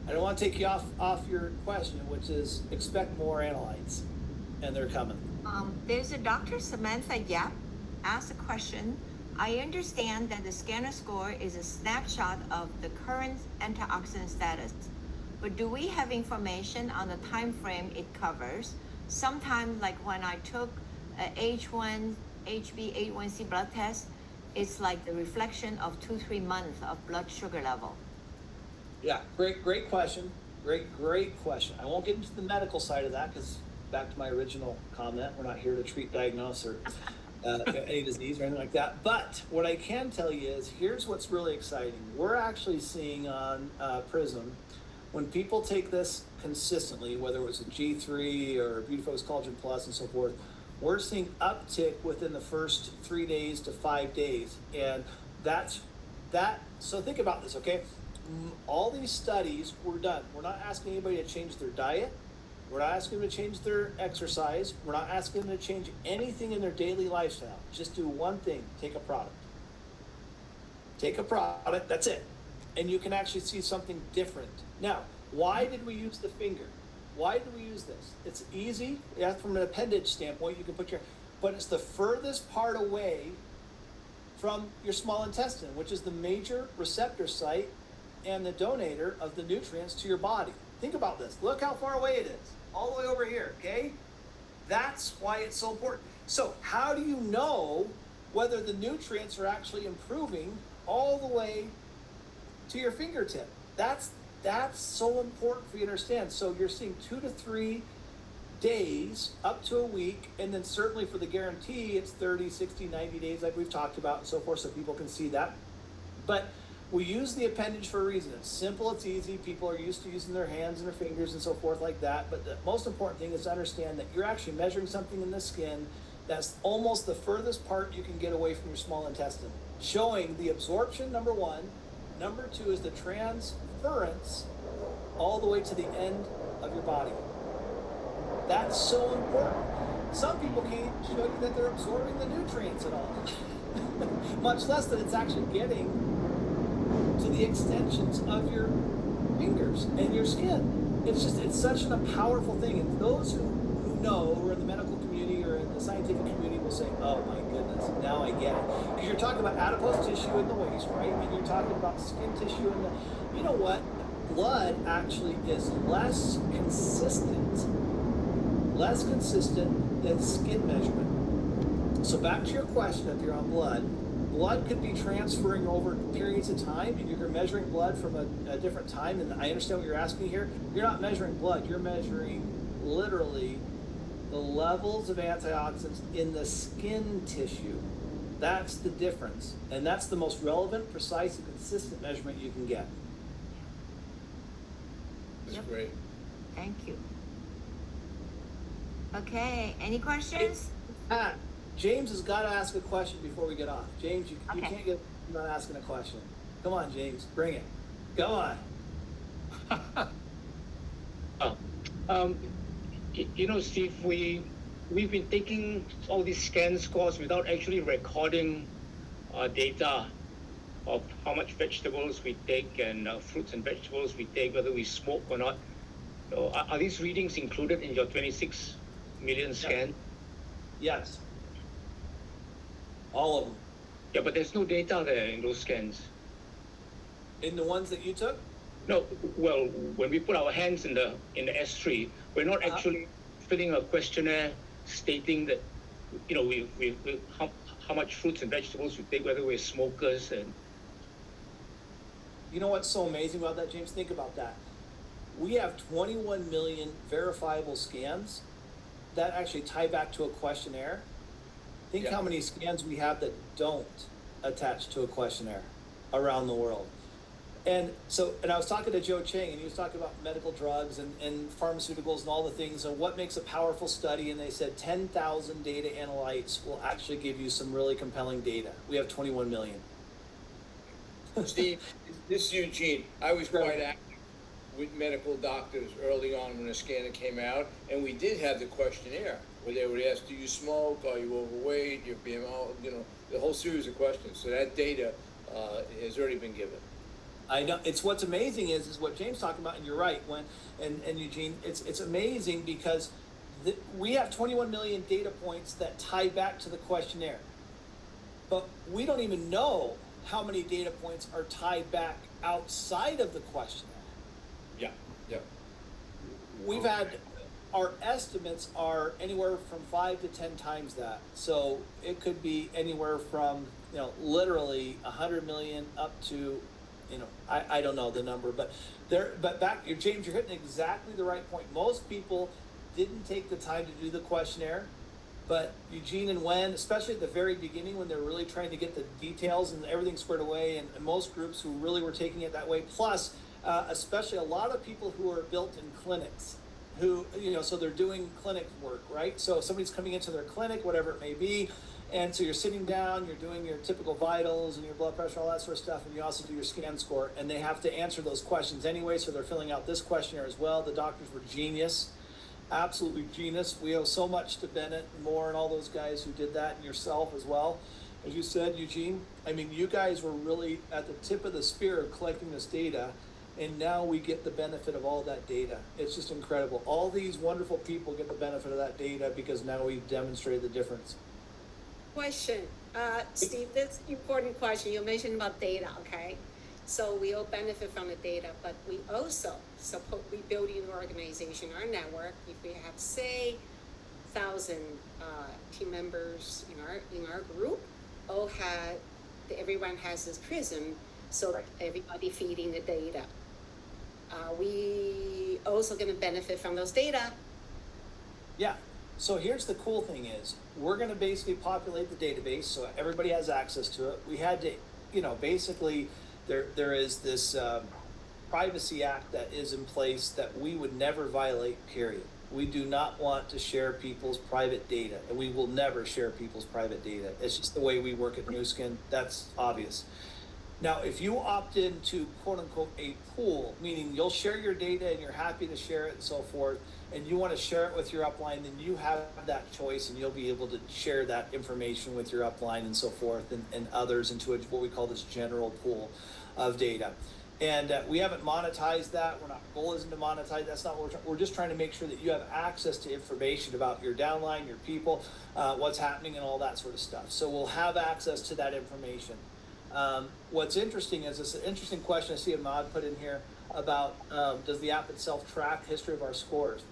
I don't want to take you off your question, which is expect more analytes, and they're coming. There's a Dr. Samantha Yap asked a question. I understand that the scanner score is a snapshot of the current antioxidant status, but do we have information on the time frame it covers? Sometimes, like when I took a HbA1c blood test, it's like the reflection of 2-3 months of blood sugar level. Yeah, great question. Great question. I won't get into the medical side of that because back to my original comment, we're not here to treat, diagnose, or any disease or anything like that. But what I can tell you is here's what's really exciting. We're actually seeing on Prysm, when people take this consistently, whether it was a G3 or Beautifocus Collagen Plus and so forth, we're seeing uptick within the first 3 days to 5 days. And that's that. So think about this, okay? All these studies were done. We're not asking anybody to change their diet. We're not asking them to change their exercise. We're not asking them to change anything in their daily lifestyle. Just do one thing, take a product. Take a product, that's it. And you can actually see something different. Now, why did we use the finger? why do we use this? It's easy. Yeah, from an appendage standpoint, you can put your, but it's the furthest part away from your small intestine, which is the major receptor site and the donator of the nutrients to your body. Think about this. Look how far away it is. All the way over here, okay? That's why it's so important. So how do you know whether the nutrients are actually improving all the way to your fingertip? That's so important for you to understand. So you're seeing 2 to 3 days, up to a week, and then certainly for the guarantee, it's 30, 60, 90 days like we've talked about and so forth, so people can see that. But we use the appendage for a reason. It's simple, it's easy. People are used to using their hands and their fingers and so forth like that. But the most important thing is to understand that you're actually measuring something in the skin that's almost the furthest part you can get away from your small intestine, showing the absorption, number one. Number two is the transference all the way to the end of your body. That's so important. Some people can't even show you that they're absorbing the nutrients at all, much less that it's actually getting to the extensions of your fingers and your skin. It's such a powerful thing. And those who know, who are in the medical community or in the scientific community, will say, oh my goodness, now I get it. Because you're talking about adipose tissue in the waist, right? And you're talking about skin tissue in the, you know what? Blood actually is less consistent than skin measurement. So back to your question, if you're on blood could be transferring over periods of time, and you're measuring blood from a different time. And I understand what you're asking here. You're not measuring blood, you're measuring literally the levels of antioxidants in the skin tissue. That's the difference. And that's the most relevant, precise, and consistent measurement you can get. That's great. Thank you. Okay, any questions? Pat, James has got to ask a question before we get off. James, you can't get not asking a question. Come on, James, bring it. Go on. You know, Steve, we've been taking all these scan scores without actually recording data of how much vegetables we take and fruits and vegetables we take, whether we smoke or not. So are these readings included in your 26 million scan? Yes. All of them. Yeah, but there's no data there in those scans. In the ones that you took? No, well, when we put our hands in the S3, we're not actually filling a questionnaire stating that, you know, we how much fruits and vegetables we take, whether we're smokers. And you know what's so amazing about that, James? Think about that. We have 21 million verifiable scans that actually tie back to a questionnaire. Think how many scans we have that don't attach to a questionnaire around the world. And I was talking to Joe Chang, and he was talking about medical drugs and pharmaceuticals and all the things and what makes a powerful study. And they said 10,000 data analytes will actually give you some really compelling data. We have 21 million. Steve, this is Eugene. I was quite active with medical doctors early on when the scanner came out, and we did have the questionnaire where they would ask, do you smoke, are you overweight, your BMI, you know, the whole series of questions. So that data has already been given. I know. It's what's amazing is what James talking about, and you're right, and Eugene, it's amazing because we have 21 million data points that tie back to the questionnaire, but we don't even know how many data points are tied back outside of the questionnaire. Yeah. We've had, our estimates are anywhere from 5 to 10 times that. So it could be anywhere from, you know, literally 100 million up to, you know, I don't know the number, but back, James, you're hitting exactly the right point. Most people didn't take the time to do the questionnaire, but Eugene and Wen, especially at the very beginning when they're really trying to get the details and everything squared away, and most groups who really were taking it that way, plus especially a lot of people who are built in clinics, who, you know, so they're doing clinic work, right? So somebody's coming into their clinic, whatever it may be, and so you're sitting down, you're doing your typical vitals and your blood pressure, all that sort of stuff, and you also do your scan score, and they have to answer those questions anyway, so they're filling out this questionnaire as well. The doctors were genius, absolutely genius. We owe so much to Bennett and Moore and all those guys who did that, and yourself as well. As you said, Eugene, I mean, you guys were really at the tip of the spear of collecting this data. And now we get the benefit of all that data. It's just incredible. All these wonderful people get the benefit of that data because now we've demonstrated the difference. Question, Steve, this important question. You mentioned about data, okay? So we all benefit from the data, but we also support, we build an organization, our network. If we have, say, 1,000 team members in our group, everyone has this Prysm, so everybody feeding the data. We also going to benefit from those data. Yeah. So here's the cool thing is we're going to basically populate the database so everybody has access to it. We had to, basically there is this Privacy Act that is in place that we would never violate, period. We do not want to share people's private data, and we will never share people's private data. It's just the way we work at Nu Skin. That's obvious. Now, if you opt into quote unquote a pool, meaning you'll share your data and you're happy to share it and so forth, and you want to share it with your upline, then you have that choice and you'll be able to share that information with your upline and so forth and others into what we call this general pool of data. And we haven't monetized that. Our goal isn't to monetize. That's not what we're just trying to make sure that you have access to information about your downline, your people, what's happening and all that sort of stuff. So we'll have access to that information. What's interesting is this interesting question I see Ahmad put in here about does the app itself track history of our scores?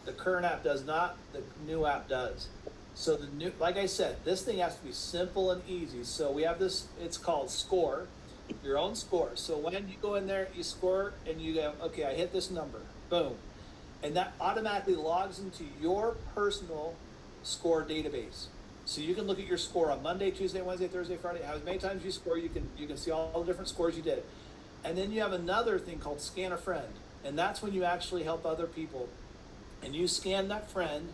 The current app does not, the new app does. So the new, like I said, this thing has to be simple and easy. So we have this, it's called Score, your own score. So when you go in there, you score and you go, okay, I hit this number, boom. And that automatically logs into your personal score database. So you can look at your score on Monday, Tuesday, Wednesday, Thursday, Friday. How many times you score, you can see all the different scores you did. And then you have another thing called Scan a Friend. And that's when you actually help other people. And you scan that friend,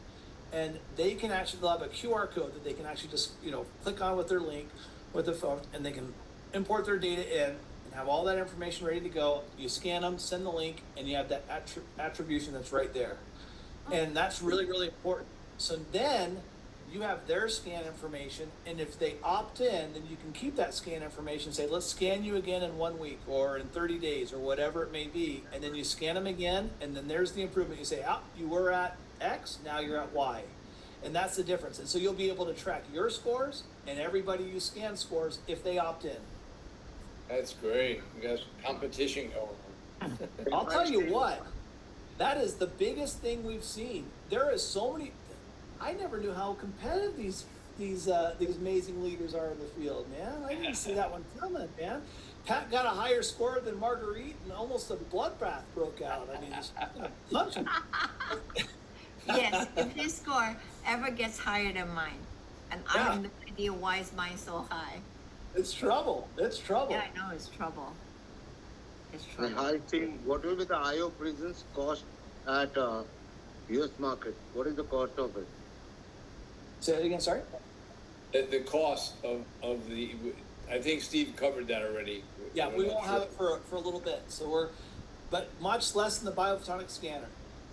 and they can actually, they'll have a QR code that they can actually just, click on with their link with their phone, and they can import their data in and have all that information ready to go. You scan them, send the link, and you have that attribution that's right there. And that's really, really important. So then you have their scan information, and if they opt in, then you can keep that scan information, say, let's scan you again in 1 week or in 30 days or whatever it may be, and then you scan them again, and then there's the improvement. You say, you were at X, now you're at Y. And that's the difference. And so you'll be able to track your scores and everybody you scan scores if they opt in. That's great. You got competition going on. I'll tell you what, that is the biggest thing we've seen. There is so many. I never knew how competitive these amazing leaders are in the field, man. I didn't see that one coming, man. Pat got a higher score than Marguerite, and almost a bloodbath broke out. I mean, just punch him. Yes, if his score ever gets higher than mine, and I have no idea why is mine so high. It's trouble. It's trouble. Yeah, I know it's trouble. It's trouble. I think what will be the IO Prism's cost at US market? What is the cost of it? Say it again, sorry? The cost of the, I think Steve covered that already. Yeah, we won't have it for a little bit. So but much less than the biophotonic scanner.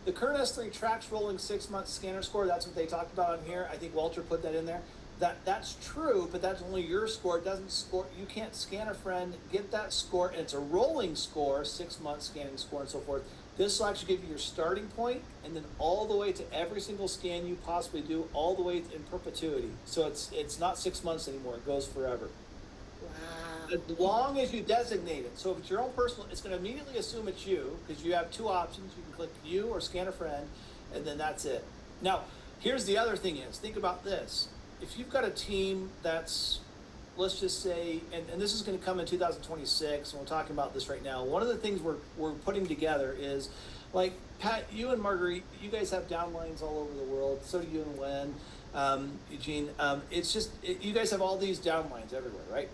The current S3 tracks rolling 6-month scanner score. That's what they talked about on here. I think Walter put that in there. That's true, but that's only your score. It doesn't score. You can't scan a friend, get that score, and it's a rolling score, 6-month scanning score and so forth. This will actually give you your starting point, and then all the way to every single scan you possibly do, all the way in perpetuity. So it's not 6 months anymore. It goes forever. Wow. As long as you designate it. So if it's your own personal, it's going to immediately assume it's you, because you have two options. You can click you or scan a friend, and then that's it. Now, here's the other thing is, think about this. If you've got a team that's, let's just say, and this is going to come in 2026, and we're talking about this right now. One of the things we're putting together is, like, Pat, you and Marguerite, you guys have downlines all over the world. So do you and Wen, Eugene. It's just, you guys have all these downlines everywhere, right?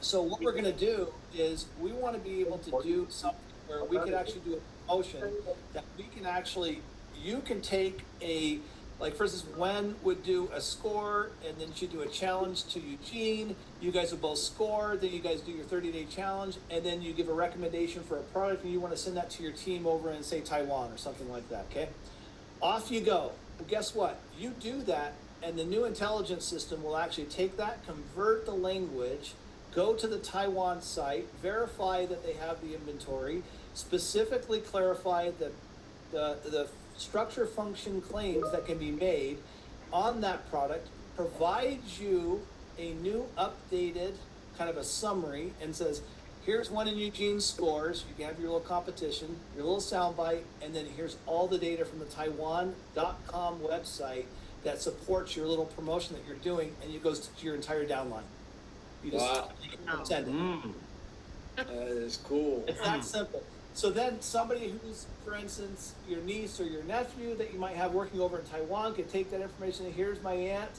So what we're going to do is we want to be able to do something where we could actually do a promotion that we can actually, you can take a, like, for instance, Wen would do a score, and then she'd do a challenge to Eugene. You guys would both score, then you guys do your 30-day challenge, and then you give a recommendation for a product, and you want to send that to your team over in, say, Taiwan or something like that, okay? Off you go. Well, guess what? You do that, and the new intelligence system will actually take that, convert the language, go to the Taiwan site, verify that they have the inventory, specifically clarify the structure function claims that can be made on that product, provides you a new updated kind of a summary and says, here's one in Eugene's scores. You can have your little competition, your little soundbite, and then here's all the data from the Taiwan.com website that supports your little promotion that you're doing, and it goes to your entire downline. You just send it. That is cool. It's that simple. So then somebody who's, for instance, your niece or your nephew that you might have working over in Taiwan could take that information. And here's my aunt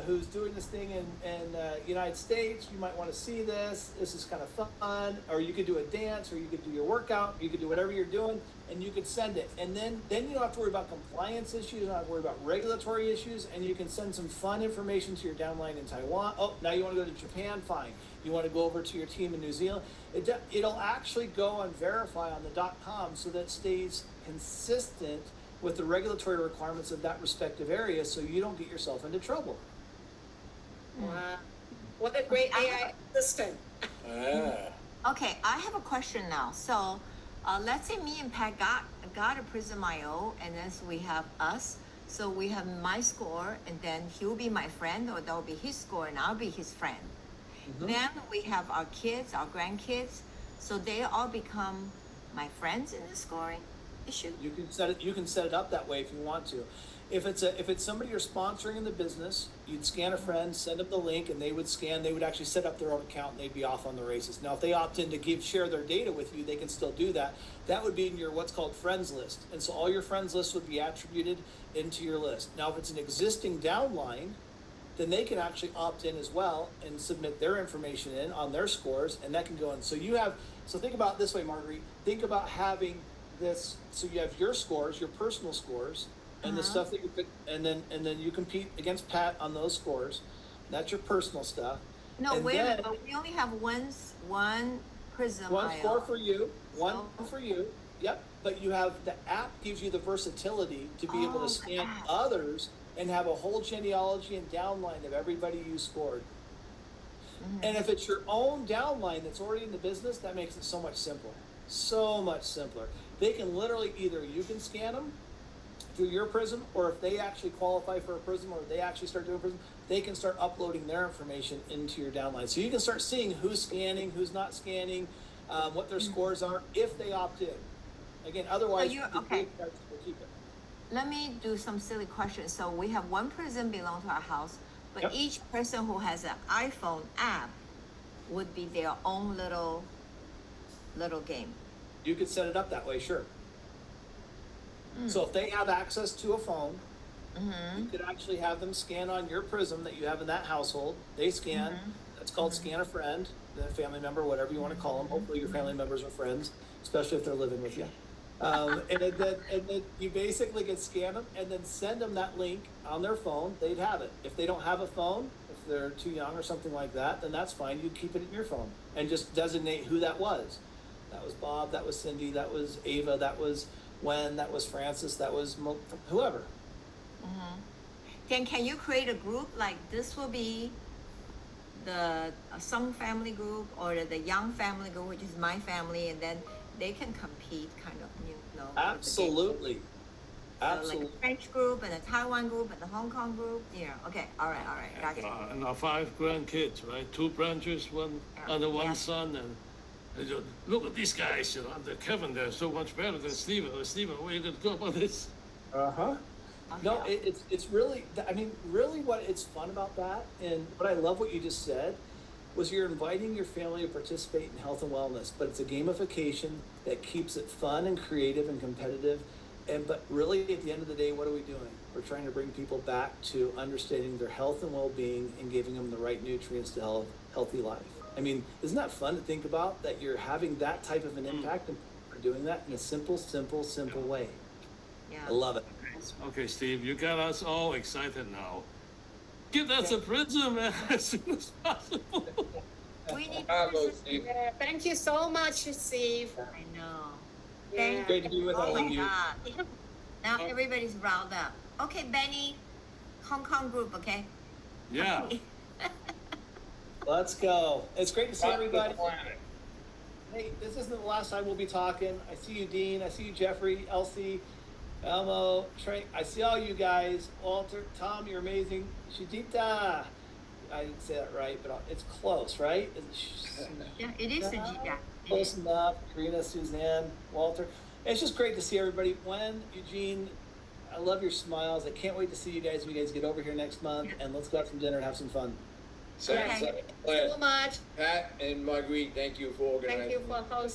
who's doing this thing in United States. You might want to see this. This is kind of fun. Or you could do a dance, or you could do your workout. You could do whatever you're doing, and you could send it. And then you don't have to worry about compliance issues. You don't have to worry about regulatory issues. And you can send some fun information to your downline in Taiwan. Oh, now you want to go to Japan? Fine. You want to go over to your team in New Zealand? It'll actually go and verify on the .com so that it stays consistent with the regulatory requirements of that respective area, so you don't get yourself into trouble. Wow. What a great AI assistant. Okay, I have a question now. So let's say me and Pat got a Prysm IO, and then so we have us. So we have my score, and then he'll be my friend, or that'll be his score, and I'll be his friend. Then we have our kids, our grandkids, so they all become my friends in the scoring issue. You can set it up that way if you want to. If it's somebody you're sponsoring in the business, you'd scan a friend, send them the link, and they would actually set up their own account, and they'd be off on the races. Now, if they opt in to share their data with you, they can still do that. That would be in your what's called friends list. And so all your friends list would be attributed into your list. Now, if it's an existing downline, then they can actually opt in as well and submit their information in on their scores, and that can go in. So think about it this way, Marguerite. Think about having this, so you have your scores, your personal scores, and the stuff that you could, and then you compete against Pat on those scores. That's your personal stuff. No, wait a minute, but we only have one Prysm One IO. score for you, one for you. Yep. But you have, the app gives you the versatility to be able to scan others and have a whole genealogy and downline of everybody you scored. And if it's your own downline that's already in the business, that makes it so much simpler. So much simpler. They can literally, either you can scan them through your Prysm, or if they actually qualify for a Prysm, or they actually start doing Prysm, they can start uploading their information into your downline. So you can start seeing who's scanning, who's not scanning, what their scores are, if they opt in. Again, otherwise, okay. Will keep it. Let me do some silly questions. So we have one Prysm belong to our house, but each person who has an iPhone app would be their own little game. You could set it up that way, sure. So if they have access to a phone, you could actually have them scan on your Prysm that you have in that household. They scan. That's called scan a friend, a family member, whatever you want to call them. Hopefully your family members are friends, especially if they're living with you. And then you basically can scan them and then send them that link on their phone. They'd have it. If they don't have a phone, if they're too young or something like that, then that's fine. You keep it in your phone and just designate who that was. That was Bob, that was Cindy, that was Ava, that was Wen, that was Francis, that was whoever. Then can you create a group like this will be the Sung family group, or the Young family group, which is my family, and then they can compete kind of, Absolutely. Absolutely. Like a French group and a Taiwan group and a Hong Kong group. Yeah. Okay. All right. Gotcha. And our 5 grandkids, right? 2 branches, one under one son, and look at these guys, under Kevin, they're so much better than Steven. Steven, where are you going to go about this? No, it's really, really what it's fun about that, and what I love what you just said, was you're inviting your family to participate in health and wellness, but it's a gamification that keeps it fun and creative and competitive. But really, at the end of the day, what are we doing? We're trying to bring people back to understanding their health and well-being and giving them the right nutrients to healthy life. Isn't that fun to think about, that you're having that type of an impact and we're doing that in a simple way? Yeah. I love it. Okay, Steve, you got us all excited now. Give us a Prysm as soon as possible. We need Yeah, thank you so much, Steve. I know. Yeah. Great to be with all of you. God. Now everybody's riled up. Okay, Benny, Hong Kong group, okay? Yeah. Let's go. It's great to see Top of the everybody. planet. Hey, this isn't the last time we'll be talking. I see you, Dean. I see you, Jeffrey, Elsie, Elmo, Trey. I see all you guys. Walter, Tom, you're amazing. Shidita. I didn't say that right, but it's close, right? Yeah, it is a G. Yeah. Close enough. Karina, Suzanne, Walter. It's just great to see everybody. Gwen, Eugene, I love your smiles. I can't wait to see you guys when you guys get over here next month. And let's go out for dinner and have some fun. Thank you so much. Pat and Marguerite, thank you for organizing. Thank you for hosting.